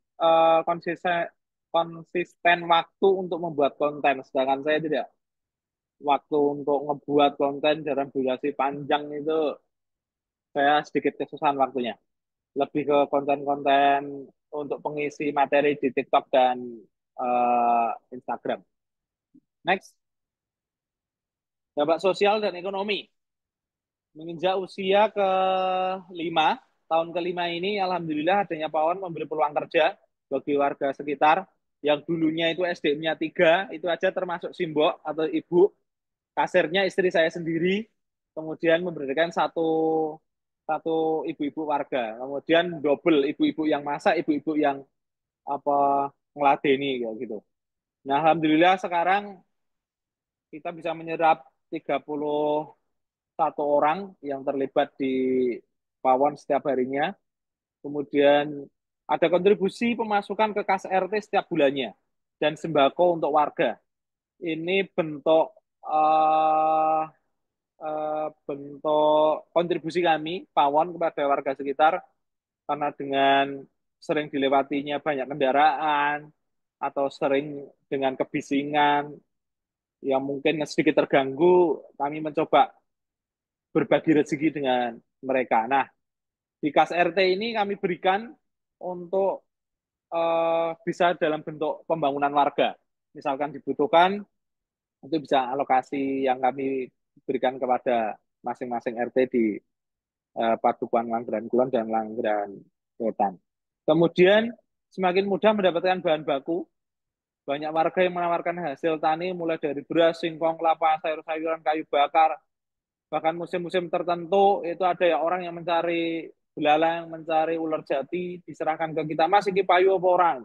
konsisten waktu untuk membuat konten. Sedangkan saya tidak waktu untuk ngebuat konten dalam durasi panjang itu saya sedikit kesusahan waktunya. Lebih ke konten-konten untuk pengisi materi di TikTok dan Instagram. Next, dampak sosial dan ekonomi. Menginjak usia ke-5, tahun ke-5 ini, Alhamdulillah adanya PAUN memberi peluang kerja bagi warga sekitar. Yang dulunya itu SDM-nya 3, itu aja termasuk simbok atau ibu. Kasirnya istri saya sendiri, kemudian memberikan satu satu ibu-ibu warga, kemudian double ibu-ibu yang masak, ibu-ibu yang apa ngeladeni kayak gitu. Nah, alhamdulillah sekarang kita bisa menyerap 31 orang yang terlibat di PAWON setiap harinya. Kemudian ada kontribusi pemasukan ke kas RT setiap bulannya dan sembako untuk warga. Ini eh, bentuk kontribusi kami PAWON kepada warga sekitar karena dengan sering dilewatinya banyak kendaraan atau sering dengan kebisingan yang mungkin sedikit terganggu, kami mencoba berbagi rezeki dengan mereka. Nah, di kas RT ini kami berikan untuk bisa dalam bentuk pembangunan warga. Misalkan dibutuhkan, itu bisa alokasi yang kami berikan kepada masing-masing RT di Padukuhan Langgeran Kulon dan Langgeran Wetan. Kemudian semakin mudah mendapatkan bahan baku, banyak warga yang menawarkan hasil tani mulai dari beras, singkong, kelapa, sayur-sayuran, kayu bakar, bahkan musim-musim tertentu itu ada ya orang yang mencari belalang, mencari ular jati, diserahkan ke kita, Mas, ini payu apa orang?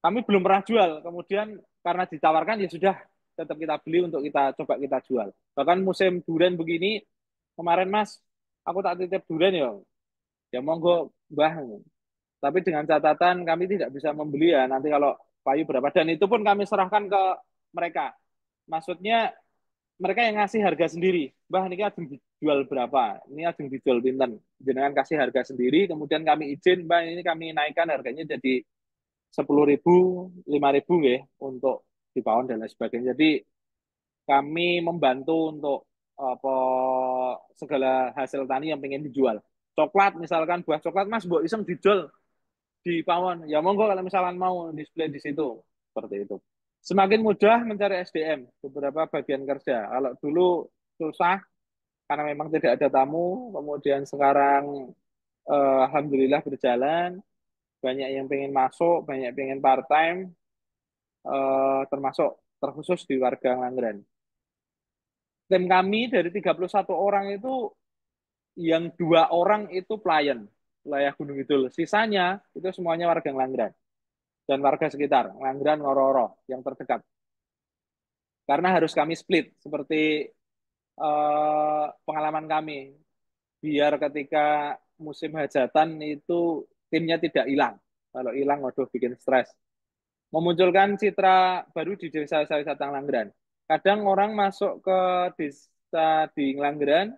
Kami belum pernah jual, kemudian karena ditawarkan ya sudah tetap kita beli untuk kita coba kita jual. Bahkan musim durian begini, kemarin Mas, aku tak titip durian ya, ya monggo Mbah. Tapi dengan catatan kami tidak bisa membeli ya nanti kalau payu berapa. Dan itu pun kami serahkan ke mereka. Maksudnya mereka yang ngasih harga sendiri. Mbah, ini ajeng dijual berapa? Ini ajeng dijual pinten. Jenengan kasih harga sendiri, kemudian kami izin, Mbah, ini kami naikkan harganya jadi 10.000, 5.000 ya untuk di PAWON dan lain sebagainya. Jadi kami membantu untuk apa segala hasil tani yang pengen dijual. Coklat misalkan buah coklat Mas, mbok iseng dijual di PAWON. Ya monggo kalau misalkan mau display di situ. Seperti itu. Semakin mudah mencari SDM beberapa bagian kerja. Kalau dulu susah karena memang tidak ada tamu, kemudian sekarang alhamdulillah berjalan, banyak yang pengen masuk, banyak yang pengen part time, termasuk terkhusus di warga Langgeran. Tim kami dari 31 orang itu yang 2 orang itu pelayan wilayah Gunung Kidul. Sisanya itu semuanya warga Langgeran dan warga sekitar, Langgeran, Ngororo yang terdekat. Karena harus kami split seperti pengalaman kami, biar ketika musim hajatan itu timnya tidak hilang. Kalau hilang, waduh bikin stres. Memunculkan citra baru di desa wisata Langgeran. Kadang orang masuk ke desa di Langgeran,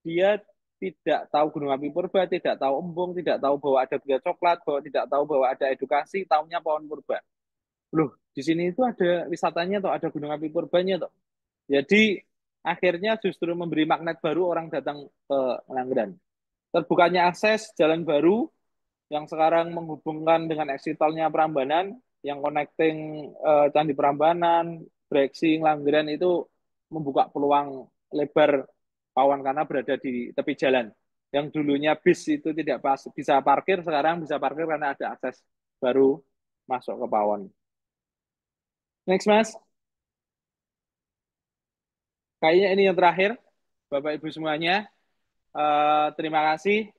dia tidak tahu Gunung Api Purba, tidak tahu Embung, tidak tahu bahwa ada gula coklat, bahwa tidak tahu bahwa ada edukasi, tahunya pohon purba. Loh, di sini itu ada wisatanya atau ada Gunung Api Purbanya toh. Jadi akhirnya justru memberi magnet baru orang datang ke Langgeran. Terbukanya akses jalan baru yang sekarang menghubungkan dengan exit tolnya Prambanan, yang connecting Candi Prambanan, Brexing, Langgeran itu membuka peluang lebar PAWON karena berada di tepi jalan. Yang dulunya bis itu tidak pas bisa parkir, sekarang bisa parkir karena ada akses baru masuk ke PAWON. Next, Mas. Kayaknya ini yang terakhir, Bapak Ibu semuanya. Terima kasih.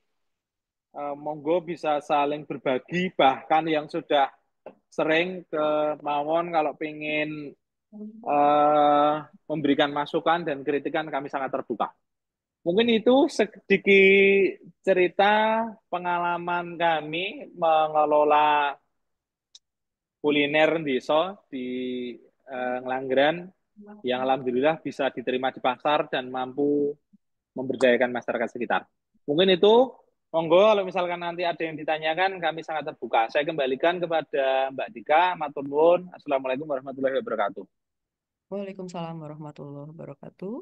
Monggo bisa saling berbagi, bahkan yang sudah sering ke Mawon kalau pengen memberikan masukan dan kritikan kami sangat terbuka. Mungkin itu sedikit cerita pengalaman kami mengelola kuliner desa di Ngelanggeran yang alhamdulillah bisa diterima di pasar dan mampu memberdayakan masyarakat sekitar. Mungkin itu, monggo kalau misalkan nanti ada yang ditanyakan, kami sangat terbuka. Saya kembalikan kepada Mbak Dika, matur nuwun. Assalamualaikum warahmatullahi wabarakatuh. Waalaikumsalam warahmatullahi wabarakatuh.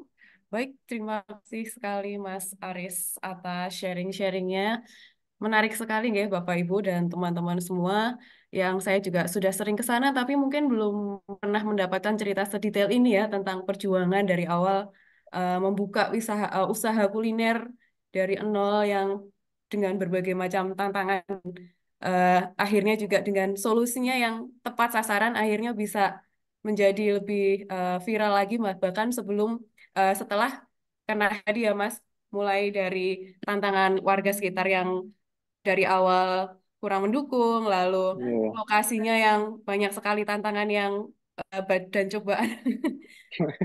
Baik, terima kasih sekali Mas Aris atas sharing-sharingnya. Menarik sekali ya Bapak Ibu dan teman-teman semua yang saya juga sudah sering ke sana tapi mungkin belum pernah mendapatkan cerita sedetail ini ya tentang perjuangan dari awal membuka usaha kuliner dari nol yang dengan berbagai macam tantangan akhirnya juga dengan solusinya yang tepat sasaran akhirnya bisa menjadi lebih viral lagi Mas bahkan setelah kena tadi ya Mas mulai dari tantangan warga sekitar yang dari awal kurang mendukung, lalu Iya. lokasinya yang banyak sekali tantangan yang dan cobaan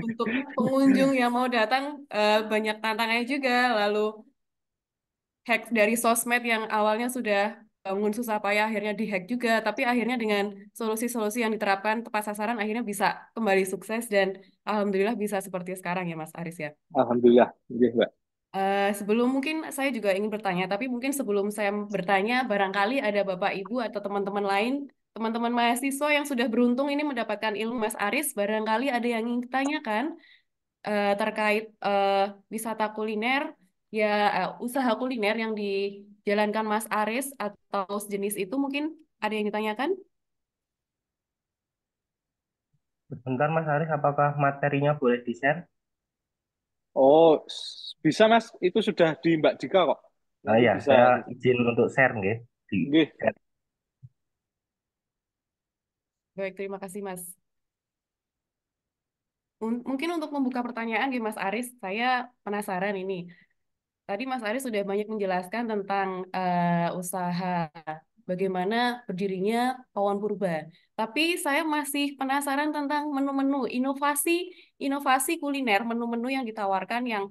untuk pengunjung yang mau datang banyak tantangannya juga, lalu hack dari sosmed yang awalnya sudah bangun susah payah akhirnya dihack juga, tapi akhirnya dengan solusi-solusi yang diterapkan tepat sasaran akhirnya bisa kembali sukses dan alhamdulillah bisa seperti sekarang ya Mas Aris ya. Alhamdulillah. Iya, Mbak. Sebelum mungkin saya juga ingin bertanya, tapi mungkin sebelum saya bertanya, barangkali ada Bapak Ibu atau teman-teman lain, teman-teman mahasiswa yang sudah beruntung ini mendapatkan ilmu Mas Aris, barangkali ada yang ingin ditanyakan terkait wisata kuliner, ya usaha kuliner yang dijalankan Mas Aris atau sejenis itu mungkin ada yang ditanyakan? Sebentar Mas Haris, apakah materinya boleh di-share? Oh, bisa Mas. Itu sudah di Mbak Dika kok. Nah Nanti ya, bisa. saya izin untuk share nggih. Di Nggih. share. Baik, terima kasih Mas. Mungkin untuk membuka pertanyaan di Mas Aris, saya penasaran ini. Tadi Mas Aris sudah banyak menjelaskan tentang usaha bagaimana berdirinya Pawon Purba. Tapi saya masih penasaran tentang menu-menu inovasi kuliner, menu-menu yang ditawarkan yang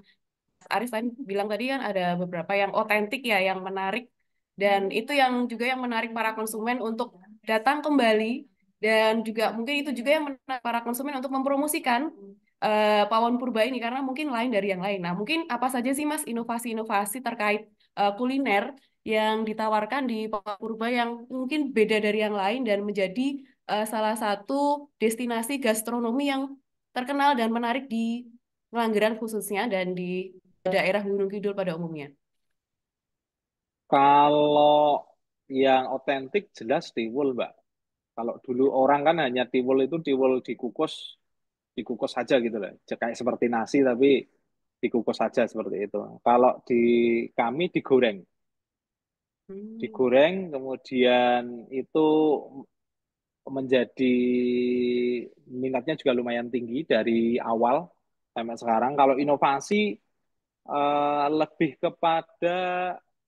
Mas Aris tadi bilang tadi kan ada beberapa yang otentik ya, yang menarik dan itu yang juga yang menarik para konsumen untuk datang kembali dan juga mungkin itu juga yang menarik para konsumen untuk mempromosikan Pawon Purba ini karena mungkin lain dari yang lain. Nah, mungkin apa saja sih Mas inovasi-inovasi terkait kuliner yang ditawarkan di Pawon Purba yang mungkin beda dari yang lain dan menjadi salah satu destinasi gastronomi yang terkenal dan menarik di Pelanggaran khususnya dan di daerah Gunung Kidul pada umumnya. Kalau yang otentik jelas tiwul, Mbak. Kalau dulu orang kan hanya tiwul itu tiwul dikukus saja gitu loh. Kayak seperti nasi tapi dikukus saja seperti itu. Kalau di kami Hmm. digoreng kemudian itu menjadi minatnya juga lumayan tinggi dari awal sampai sekarang. Kalau inovasi lebih kepada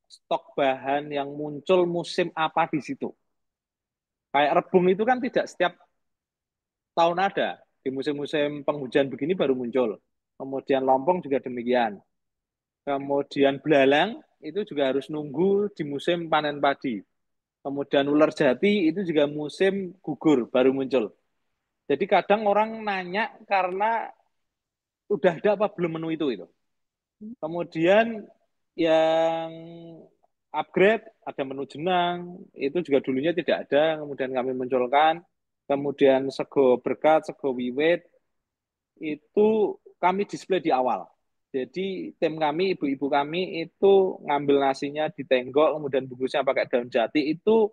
stok bahan yang muncul musim apa di situ. Kayak rebung itu kan tidak setiap tahun ada. Di musim-musim penghujan begini baru muncul. Kemudian lompong juga demikian. Kemudian belalang itu juga harus nunggu di musim panen padi. Kemudian ular jati itu juga musim gugur baru muncul. Jadi kadang orang nanya karena udah ada apa belum menu itu. Kemudian yang upgrade ada menu jenang itu juga dulunya tidak ada, kemudian kami munculkan. Kemudian sego berkat, sego wiwit itu kami display di awal. Jadi tim kami, ibu-ibu kami itu ngambil nasinya ditenggok, kemudian bungkusnya pakai daun jati itu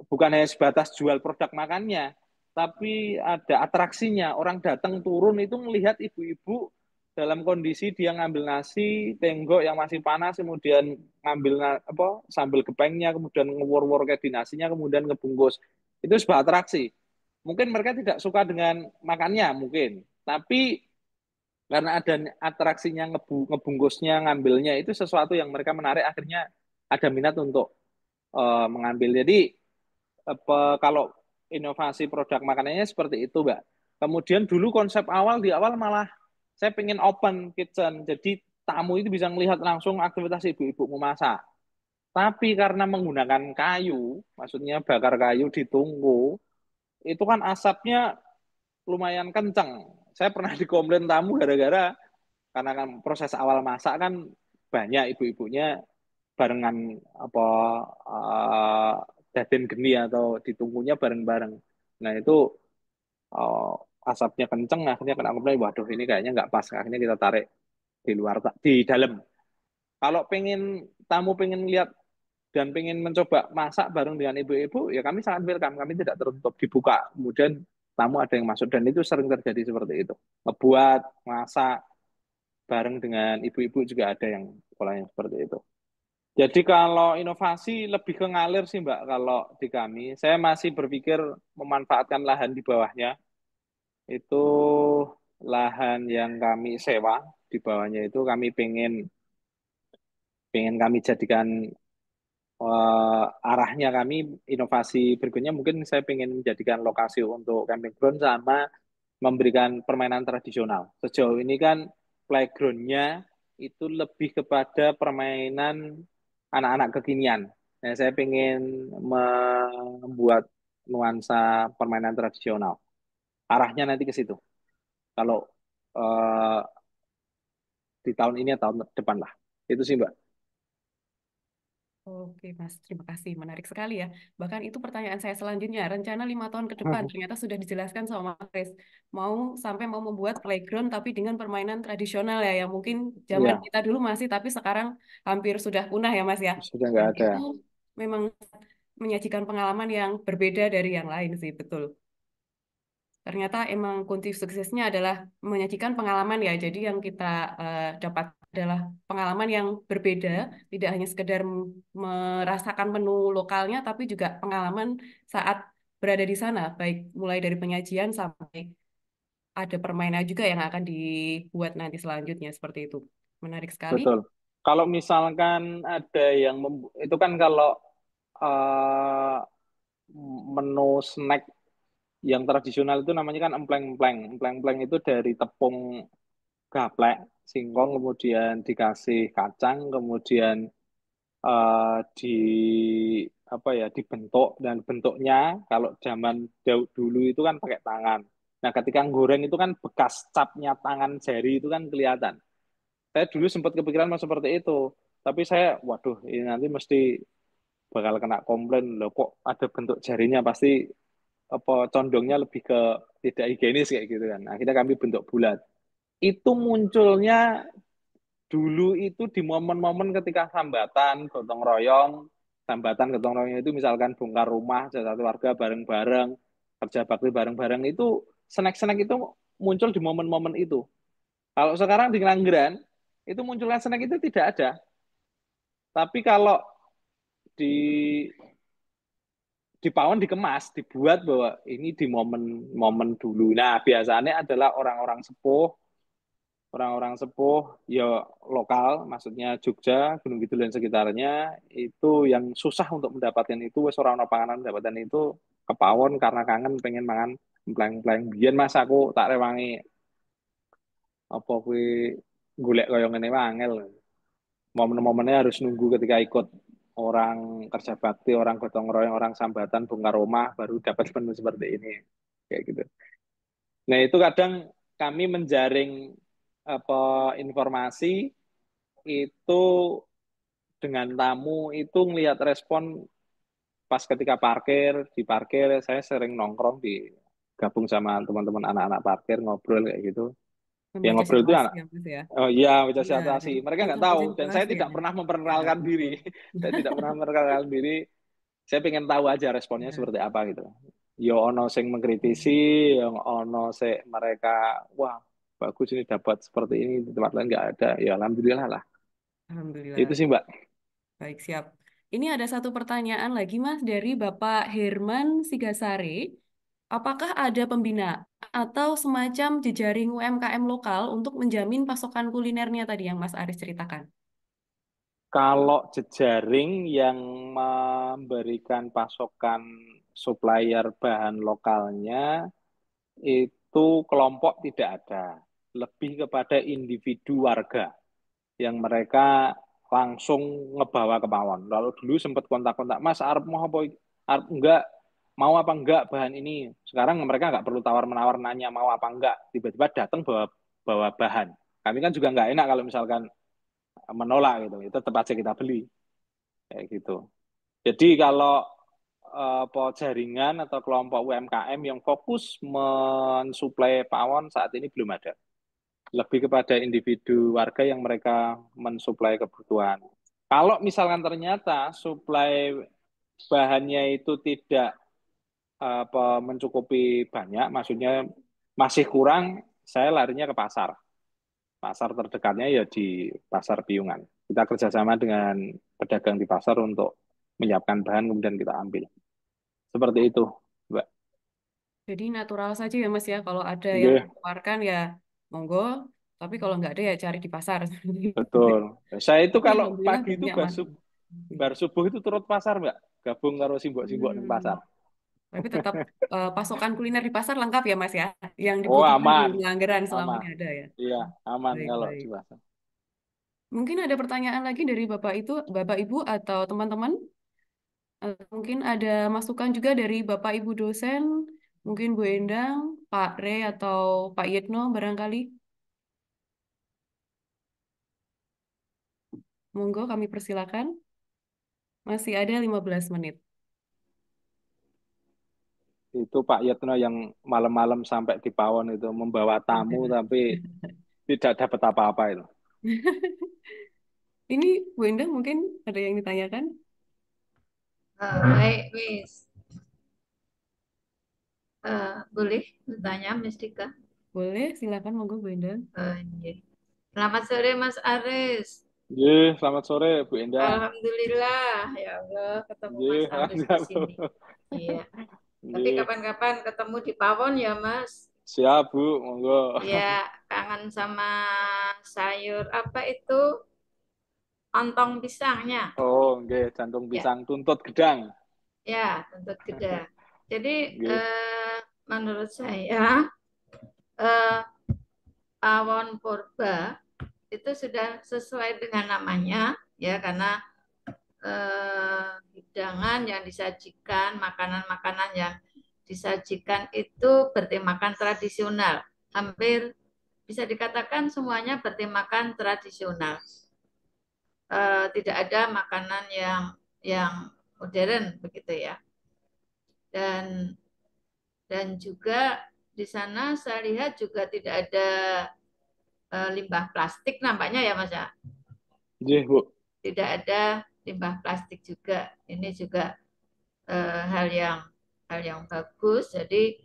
bukan hanya sebatas jual produk makannya, tapi ada atraksinya. Orang datang turun itu melihat ibu-ibu dalam kondisi dia ngambil nasi, tenggok yang masih panas, kemudian ngambil apa sambal gepengnya, kemudian ngewur-wur kayak di nasinya, kemudian ngebungkus. Itu sebuah atraksi. Mungkin mereka tidak suka dengan makannya, mungkin. Tapi karena ada atraksinya ngebungkusnya, ngambilnya, itu sesuatu yang mereka menarik, akhirnya ada minat untuk mengambil. Jadi apa, kalau inovasi produk makanannya seperti itu, Mbak. Kemudian dulu konsep awal di awal malah saya pengen open kitchen. Jadi tamu itu bisa melihat langsung aktivitas ibu-ibu memasak. Tapi karena menggunakan kayu, maksudnya bakar kayu di tungku, itu kan asapnya lumayan kencang. Saya pernah dikomplain tamu gara-gara karena kan proses awal masak kan banyak ibu-ibunya barengan apa uh, daden geni atau ditunggunya bareng-bareng. Nah itu uh, asapnya kenceng, akhirnya kena komplain, waduh ini kayaknya nggak pas. Akhirnya kita tarik di luar, di dalam. Kalau pengen tamu pengen lihat dan pengen mencoba masak bareng dengan ibu-ibu, ya kami sangat welcome. Kami tidak tertutup dibuka. Kemudian tamu ada yang masuk dan itu sering terjadi seperti itu. Ngebuat, masak bareng dengan ibu-ibu juga ada yang polanya seperti itu. Jadi kalau inovasi lebih ke ngalir sih Mbak kalau di kami. Saya masih berpikir memanfaatkan lahan di bawahnya. Itu lahan yang kami sewa di bawahnya itu kami pengen pengen kami jadikan arahnya kami inovasi berikutnya mungkin saya pengen menjadikan lokasi untuk camping ground sama memberikan permainan tradisional. Sejauh ini kan playgroundnya itu lebih kepada permainan anak-anak kekinian. Nah, saya pengen membuat nuansa permainan tradisional. Arahnya nanti ke situ. Kalau eh, di tahun ini atau tahun depan lah. Itu sih Mbak. Oke, Mas. Terima kasih. Menarik sekali ya. Bahkan itu pertanyaan saya selanjutnya. Rencana 5 tahun ke depan ternyata sudah dijelaskan sama Mas Kris. Mau membuat playground tapi dengan permainan tradisional ya, yang mungkin zaman Iya, kita dulu masih, tapi sekarang hampir sudah punah ya, Mas ya. sudah nggak Dan ada. itu memang menyajikan pengalaman yang berbeda dari yang lain sih, betul. Ternyata emang kunci suksesnya adalah menyajikan pengalaman ya. Jadi yang kita dapat adalah pengalaman yang berbeda, tidak hanya sekedar merasakan menu lokalnya, tapi juga pengalaman saat berada di sana, baik mulai dari penyajian sampai ada permainan juga yang akan dibuat nanti selanjutnya seperti itu. Menarik sekali. Betul. Kalau misalkan ada yang itu kan kalau eh, menu snack yang tradisional itu namanya kan empleng-empleng. Empleng-empleng itu dari tepung gaplek, singkong, kemudian dikasih kacang, kemudian di apa ya dibentuk dan bentuknya kalau zaman dulu itu kan pakai tangan. Nah, ketika goreng itu kan bekas capnya tangan jari itu kan kelihatan. Saya dulu sempat kepikiran mau seperti itu, tapi saya, waduh, ini nanti mesti bakal kena komplain loh kok ada bentuk jarinya pasti apa condongnya lebih ke tidak higienis kayak gitu kan. Akhirnya kami bentuk bulat. Itu munculnya dulu itu di momen-momen ketika sambatan gotong royong itu misalkan bongkar rumah satu warga bareng-bareng, kerja bakti bareng-bareng itu snack-snack itu muncul di momen-momen itu. Kalau sekarang di Ngelanggeran itu munculnya snack itu tidak ada. Tapi kalau di Pawon dikemas, dibuat bahwa ini di momen-momen dulu. Nah, biasanya adalah orang-orang sepuh ya lokal, maksudnya Jogja, Gunung Kidul dan sekitarnya itu yang susah untuk mendapatkan itu, wes orang panganan mendapatkan itu ke Pawon karena kangen pengen mangan empleng-empleng. Biyen Mas aku tak rewangi apa kuwi golek kaya ngene wae angel. Momen-momennya harus nunggu ketika ikut orang kerja bakti, orang gotong royong, orang sambatan, bongkar rumah, baru dapat menu seperti ini. Kayak gitu. Nah, itu kadang kami menjaring apa informasi itu dengan tamu itu ngelihat respon pas ketika di parkir saya sering nongkrong di gabung sama teman-teman anak-anak parkir ngobrol kayak gitu. Yang Membaca ngobrol itu situasi anak. ya, Mas ya. Oh iya, baca Iya, situasi. jadi Mereka itu nggak tahu dan saya situasi tidak ya. pernah Ya, memperkenalkan diri. betul. Saya tidak pernah memperkenalkan diri. Saya pengen tahu aja responnya Ya. seperti apa gitu. Yo ono sing mengkritisi, yang ono sing mereka wah bagus ini dapat seperti ini di tempat lain nggak ada. Ya alhamdulillah lah. Itu Alhamdulillah. sih Mbak. Baik, siap. Ini ada satu pertanyaan lagi, Mas, dari Bapak Herman Sigasare. Apakah ada pembinaan atau semacam jejaring UMKM lokal untuk menjamin pasokan kulinernya tadi yang Mas Aris ceritakan? Kalau jejaring yang memberikan pasokan supplier bahan lokalnya itu kelompok tidak ada. Lebih kepada individu warga yang mereka langsung ngebawa ke pawon. Lalu dulu sempat kontak-kontak, Mas Arep mau apa? Arep enggak, mau apa enggak bahan ini. Sekarang mereka nggak perlu tawar-menawar nanya mau apa enggak. Tiba-tiba datang bawa bawa bahan. Kami kan juga nggak enak kalau misalkan menolak gitu. Itu tetap aja kita beli. Kayak gitu. Jadi kalau jaringan atau kelompok UMKM yang fokus mensuplai pawon saat ini belum ada. Lebih kepada individu warga yang mereka mensuplai kebutuhan. Kalau misalkan ternyata suplai bahannya itu tidak mencukupi banyak, maksudnya masih kurang, saya larinya ke pasar. Pasar terdekatnya ya di pasar Piungan. Kita kerjasama dengan pedagang di pasar untuk menyiapkan bahan kemudian kita ambil. Seperti itu, Mbak. Jadi natural saja ya Mas ya. Kalau ada yang Nggih, menawarkan ya monggo. Tapi kalau nggak ada ya cari di pasar. betul. Saya itu Tapi kalau alhamdulillah pagi itu banyak Mas. bar subuh itu turut pasar, Mbak. Gabung karo simbok-simbok di Hmm. pasar. Tapi tetap pasokan kuliner di pasar lengkap ya Mas ya. Yang Oh, dibutuhkan di aman. Pelanggaran selama Aman. ini ada ya. Iya, aman Baik, kalau baik. di pasar. Mungkin ada pertanyaan lagi dari Bapak Ibu atau teman-teman. Mungkin ada masukan juga dari Bapak Ibu dosen, mungkin Bu Endang, Pak Re atau Pak Yitno barangkali. Monggo kami persilakan. Masih ada 15 menit. Itu Pak Yatno yang malam-malam sampai di Pawon itu membawa tamu tapi tidak dapat apa-apa itu. Ini Bu Endang mungkin ada yang ditanyakan? Baik, Miss. Boleh bertanya, Miss Dika? Boleh, silakan monggo Bu Endang. Iya. Selamat sore, Mas Aris. Nggih, selamat sore Bu Endang. Alhamdulillah, ya Allah, ketemu Nggih, Mas Aris di sini. Iya. Nanti nggih. kapan-kapan ketemu di Pawon ya, Mas. Siap Bu, monggo. Ya, kangen sama sayur apa itu? Ontong pisangnya. Oh, nggih, jantung Ya, pisang tuntut gedang. ya, tentu tidak. Jadi Nggih, menurut saya eh, Pawon Purba itu sudah sesuai dengan namanya, ya, karena hidangan yang disajikan, makanan-makanan yang disajikan itu bertemakan tradisional. Hampir bisa dikatakan semuanya bertemakan tradisional. Tidak ada makanan yang modern begitu ya. Dan juga di sana saya lihat juga tidak ada limbah plastik nampaknya ya Mas ya. nggih Bu. Tidak ada limbah plastik juga. Ini juga hal yang bagus. Jadi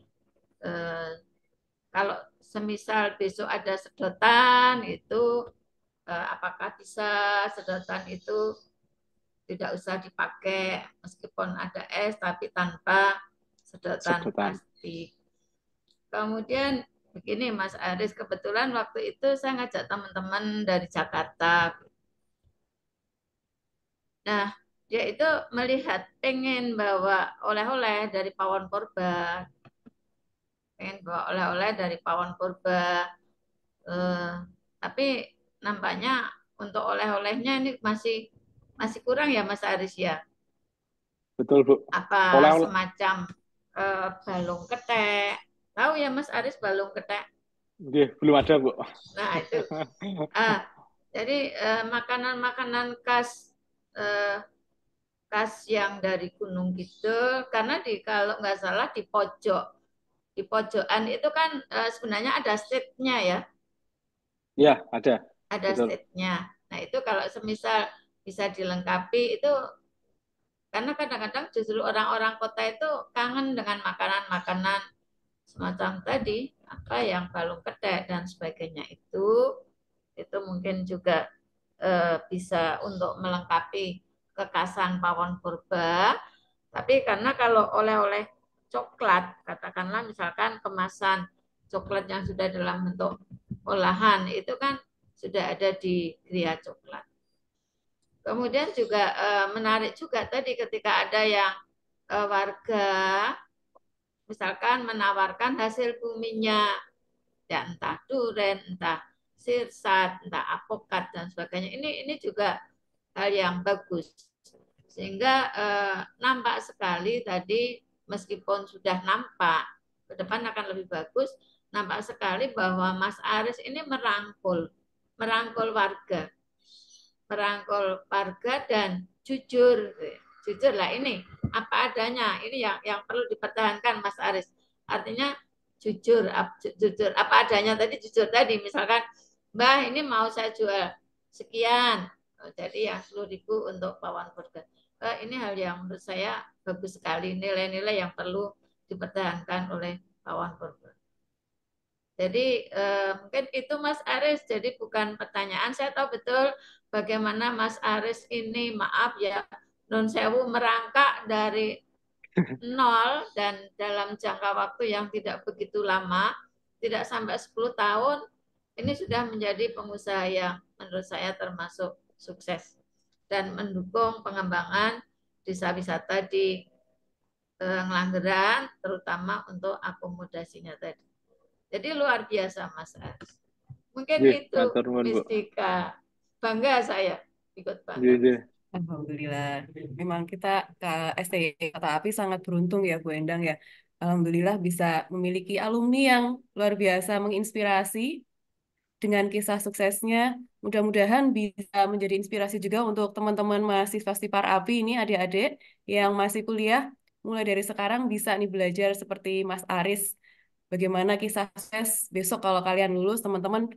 kalau semisal besok ada sedotan itu apakah bisa sedotan itu tidak usah dipakai meskipun ada es tapi tanpa sedotan Sedotan. plastik. Kemudian begini Mas Aris, kebetulan waktu itu saya ngajak teman-teman dari Jakarta. Nah, dia itu melihat pengen bawa oleh-oleh dari Pawon Purba, pengen bawa oleh-oleh dari Pawon Purba. Tapi nampaknya untuk oleh-olehnya ini masih masih kurang ya Mas Aris ya. Betul Bu. Apa Oleh-oleh semacam balung ketek. Tahu ya Mas Aris balung ketek? nggih, belum ada Bu. Nah itu. Ah, jadi makanan-makanan khas eh, khas yang dari Gunung Kidul karena kalau nggak salah di pojokan itu kan sebenarnya ada state-nya ya, Ya, ada. ada Betul. state-nya. Nah itu kalau semisal bisa dilengkapi itu karena kadang-kadang justru orang-orang kota itu kangen dengan makanan-makanan semacam tadi apa yang balung ketek dan sebagainya itu mungkin juga bisa untuk melengkapi kekasan Pawon Purba. Tapi karena kalau oleh-oleh coklat, katakanlah misalkan kemasan coklat yang sudah dalam bentuk olahan, itu kan sudah ada di Gria Coklat. Kemudian juga menarik juga tadi ketika ada yang warga misalkan menawarkan hasil buminya, ya entah duren, entah sirsat, entah apokat dan sebagainya. Ini juga hal yang bagus. Sehingga nampak sekali tadi, meskipun sudah nampak ke depan akan lebih bagus, nampak sekali bahwa Mas Aris ini merangkul warga dan jujur, jujur lah ini apa adanya, ini yang perlu dipertahankan Mas Aris. Artinya jujur apa adanya tadi, jujur tadi, misalkan Mbah ini mau saya jual sekian, jadi yang 10.000 untuk pawon burger. Ini hal yang menurut saya bagus sekali, nilai-nilai yang perlu dipertahankan oleh pawon burger. Jadi mungkin itu Mas Aris, jadi bukan pertanyaan, saya tahu betul bagaimana Mas Aris ini, maaf ya, non sewu, merangkak dari nol dan dalam jangka waktu yang tidak begitu lama, tidak sampai 10 tahun, ini sudah menjadi pengusaha yang menurut saya termasuk sukses dan mendukung pengembangan desa wisata di Ngelanggeran, terutama untuk akomodasinya tadi. Jadi luar biasa Mas Aris. Mungkin itu Mistika. Bangga saya ikut bangga. Alhamdulillah. Memang kita ke STI Kereta Api sangat beruntung ya Bu Endang ya. Alhamdulillah bisa memiliki alumni yang luar biasa menginspirasi dengan kisah suksesnya. Mudah-mudahan bisa menjadi inspirasi juga untuk teman-teman mahasiswa Stipar Api ini, adik-adik yang masih kuliah. Mulai dari sekarang bisa nih belajar seperti Mas Aris. Bagaimana kisah sukses besok kalau kalian lulus, teman-teman,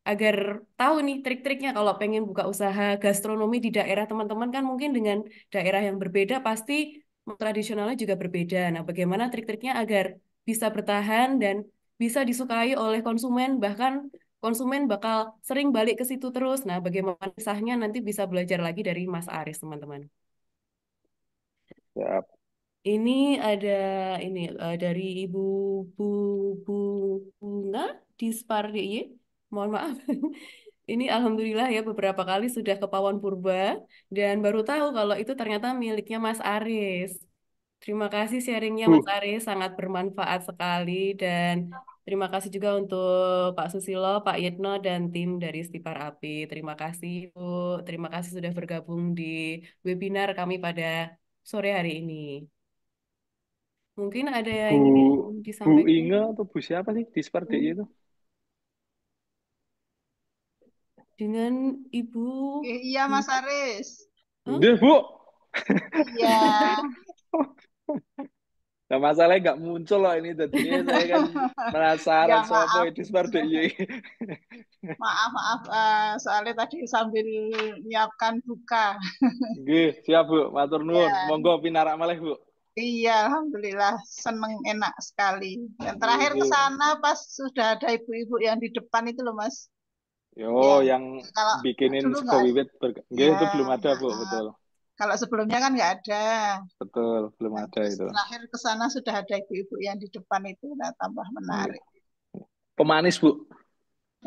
agar tahu nih trik-triknya kalau pengen buka usaha gastronomi di daerah teman-teman, kan mungkin dengan daerah yang berbeda pasti tradisionalnya juga berbeda. Nah, bagaimana trik-triknya agar bisa bertahan dan bisa disukai oleh konsumen, bahkan konsumen bakal sering balik ke situ terus. Nah, bagaimana kisahnya nanti bisa belajar lagi dari Mas Aris, teman-teman. Siap. Ini ada dari Ibu Bunga di Spardi. Mohon maaf. Ini alhamdulillah ya beberapa kali sudah ke Pawon Purba dan baru tahu kalau itu ternyata miliknya Mas Aris. Terima kasih sharingnya Mas Aris, sangat bermanfaat sekali, dan terima kasih juga untuk Pak Susilo, Pak Yitno, dan tim dari Stipar Api. Terima kasih Bu, terima kasih sudah bergabung di webinar kami pada sore hari ini. Mungkin ada yang Bu ingin disampaikan Inge atau Bu siapa sih di Spardi itu? dengan Ibu. Iya Mas Aris. Dia Bu. Iya. Nah, masalahnya nggak muncul loh ini tadinya, saya kan penasaran Ya, sopo maaf. di Spardi. Maaf. Soalnya tadi sambil menyiapkan buka. Nggih, siap Bu, matur nuwun. Ya. Monggo pinarak malih Bu. Iya, alhamdulillah seneng, enak sekali. Dan terakhir ke sana pas sudah ada ibu-ibu yang di depan itu loh Mas. Yo, Ya, yang kalau bikinin dulu sego nggak, wiwit. Nggih, ya, itu belum ada Bu, betul. kalau sebelumnya kan nggak ada. Betul, belum Nah, ada terus itu. terakhir ke sana sudah ada ibu-ibu yang di depan itu, nah tambah menarik. Pemanis Bu.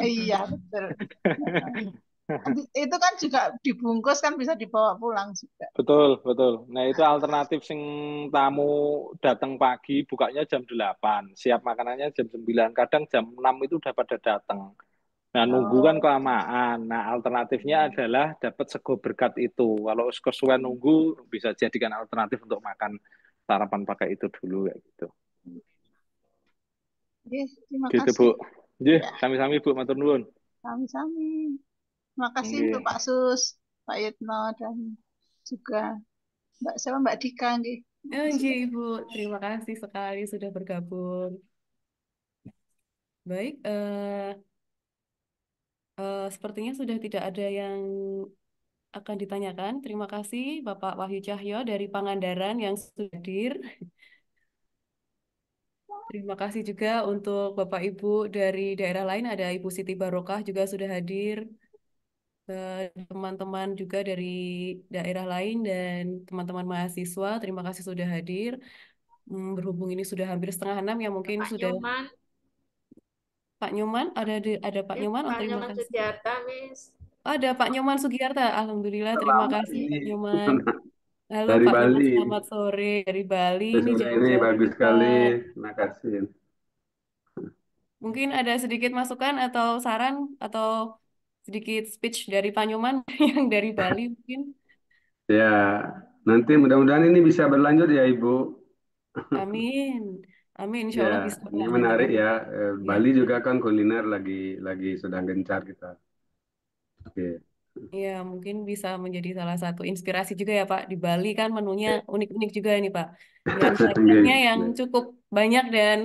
Iya, betul. Itu kan juga dibungkus kan bisa dibawa pulang juga. Betul. Nah, itu alternatif sing tamu datang pagi, bukanya jam 8. Siap makanannya jam 9. Kadang jam 6 itu udah pada datang. Nah, nunggu kan kelamaan. Nah, alternatifnya adalah dapat sego berkat itu. Kalau kesuwen nunggu, bisa jadikan alternatif untuk makan sarapan pakai itu dulu, kayak gitu. Terima Gitu, kasih. Bu. Ya. Sami-sami Bu, matur nuwun. Sami-sami. Terima kasih untuk Pak Sus, Pak Yitno, dan juga Mbak Dika. Ibu, terima kasih sekali sudah bergabung. Baik, sepertinya sudah tidak ada yang akan ditanyakan. Terima kasih Bapak Wahyu Cahyo dari Pangandaran yang sudah hadir. Terima kasih juga untuk Bapak Ibu dari daerah lain, ada Ibu Siti Barokah juga sudah hadir. Teman-teman juga dari daerah lain dan teman-teman mahasiswa, terima kasih sudah hadir. Berhubung ini sudah hampir 5:30 ya, mungkin Pak sudah. Nyoman. Pak Nyoman, ada Pak Nyoman. Pak Terima Nyoman kasih. Sugiarta, Miss. Ada Pak Nyoman Sugiarta. Alhamdulillah, terima kasih Pak Nyoman. Halo Dari Pak Nyoman, Bali. selamat sore dari Bali. Ini Sore ini jauh-jauh bagus nih, sekali. Pak. Terima kasih. Mungkin ada sedikit masukan atau saran atau sedikit speech dari Pak Nyoman yang dari Bali mungkin. Ya, nanti mudah-mudahan ini bisa berlanjut ya Ibu. Amin. Amin. Insya Ya, Allah bisa ini berlanjut menarik terus. ya. Ya. Bali juga kan kuliner lagi sedang gencar kita. Oke. Iya, mungkin bisa menjadi salah satu inspirasi juga ya Pak. Di Bali kan menunya unik-unik juga ini Pak. Dengan chef-chefnya Oke. yang cukup banyak dan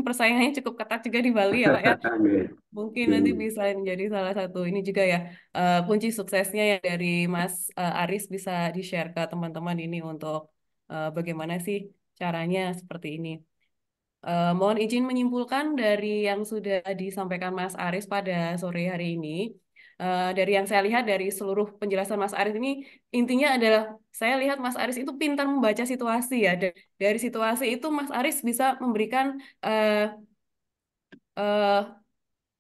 persaingannya cukup ketat juga di Bali ya Pak ya. Oke. Mungkin nanti Hmm. bisa menjadi salah satu ini juga ya, kunci suksesnya ya dari Mas Aris bisa di-share ke teman-teman ini untuk bagaimana sih caranya seperti ini. Mohon izin menyimpulkan dari yang sudah disampaikan Mas Aris pada sore hari ini. Dari yang saya lihat dari seluruh penjelasan Mas Aris ini, intinya adalah saya lihat Mas Aris itu pintar membaca situasi ya. Dari situasi itu Mas Aris bisa memberikan eh, eh,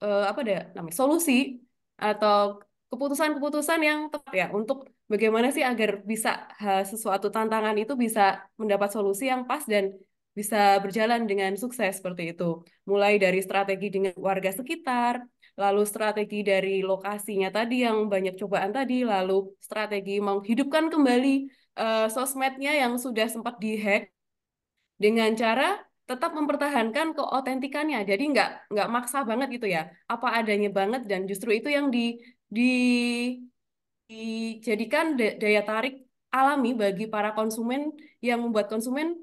apa deh namanya solusi atau keputusan-keputusan yang tepat ya untuk bagaimana sih agar bisa sesuatu tantangan itu bisa mendapat solusi yang pas dan bisa berjalan dengan sukses seperti itu. Mulai dari strategi dengan warga sekitar, lalu strategi dari lokasinya tadi yang banyak cobaan tadi, lalu strategi menghidupkan kembali sosmednya yang sudah sempat dihack dengan cara tetap mempertahankan keotentikannya. Jadi nggak maksa banget gitu ya. Apa adanya banget dan justru itu yang di dijadikan daya tarik alami bagi para konsumen yang membuat konsumen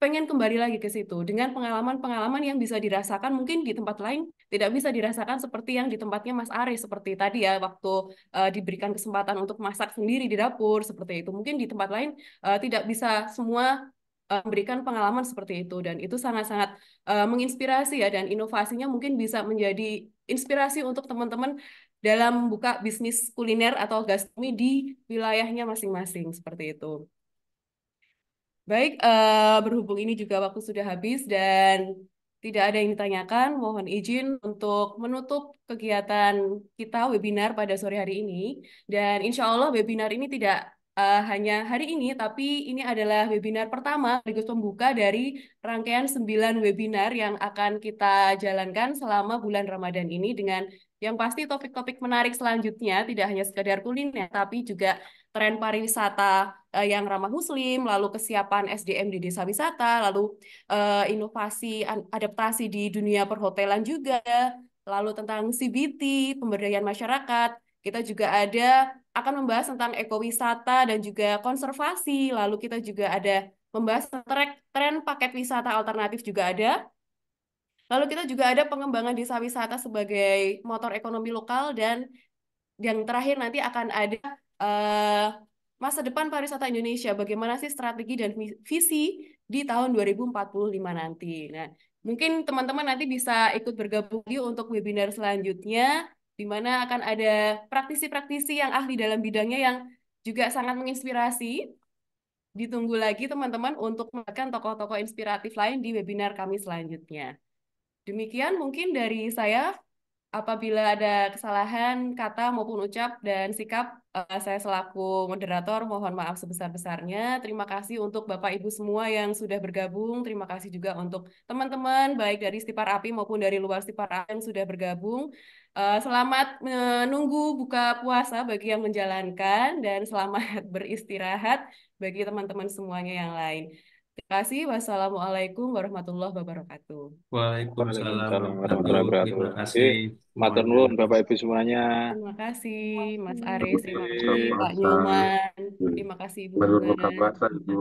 pengen kembali lagi ke situ dengan pengalaman-pengalaman yang bisa dirasakan mungkin di tempat lain tidak bisa dirasakan seperti yang di tempatnya Mas Aris seperti tadi ya waktu diberikan kesempatan untuk masak sendiri di dapur seperti itu mungkin di tempat lain tidak bisa semua memberikan pengalaman seperti itu dan itu sangat-sangat menginspirasi ya dan inovasinya mungkin bisa menjadi inspirasi untuk teman-teman dalam buka bisnis kuliner atau gastronomi di wilayahnya masing-masing seperti itu. Baik, berhubung ini juga waktu sudah habis dan tidak ada yang ditanyakan, mohon izin untuk menutup kegiatan kita webinar pada sore hari ini. Dan insya Allah webinar ini tidak hanya hari ini, tapi ini adalah webinar pertama sekaligus pembuka dari rangkaian 9 webinar yang akan kita jalankan selama bulan Ramadan ini dengan yang pasti topik-topik menarik selanjutnya tidak hanya sekedar kuliner, tapi juga tren pariwisata yang ramah Muslim, lalu kesiapan SDM di desa wisata, lalu inovasi adaptasi di dunia perhotelan juga, lalu tentang CBT, pemberdayaan masyarakat. Kita juga akan membahas tentang ekowisata dan juga konservasi, lalu kita juga ada membahas tren paket wisata alternatif juga ada. Lalu kita juga ada pengembangan desa wisata sebagai motor ekonomi lokal dan yang terakhir nanti akan ada eh, masa depan pariwisata Indonesia. Bagaimana sih strategi dan visi di tahun 2045 nanti. Nah, mungkin teman-teman nanti bisa ikut bergabung lagi untuk webinar selanjutnya, di mana akan ada praktisi-praktisi yang ahli dalam bidangnya yang juga sangat menginspirasi. Ditunggu lagi teman-teman untuk mendapatkan tokoh-tokoh inspiratif lain di webinar kami selanjutnya. Demikian mungkin dari saya. Apabila ada kesalahan kata maupun ucap dan sikap, saya selaku moderator mohon maaf sebesar-besarnya. Terima kasih untuk Bapak Ibu semua yang sudah bergabung. Terima kasih juga untuk teman-teman baik dari Stipar Api maupun dari luar Stipar Api yang sudah bergabung. Selamat menunggu buka puasa bagi yang menjalankan dan selamat beristirahat bagi teman-teman semuanya yang lain. Terima kasih. Wassalamualaikum warahmatullahi wabarakatuh. Waalaikumsalam Waalaikumsalam warahmatullahi warahmatullahi. Terima wabarakatuh. kasih Matur semuanya. nuwun Bapak Ibu semuanya. Terima kasih Mas Aris, Selamat terima buka kasih Pak puasa. Nyoman, terima kasih Ibu Berbuka Bulan. puasa Ibu.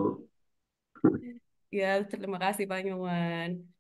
Ya, terima kasih Pak Nyoman.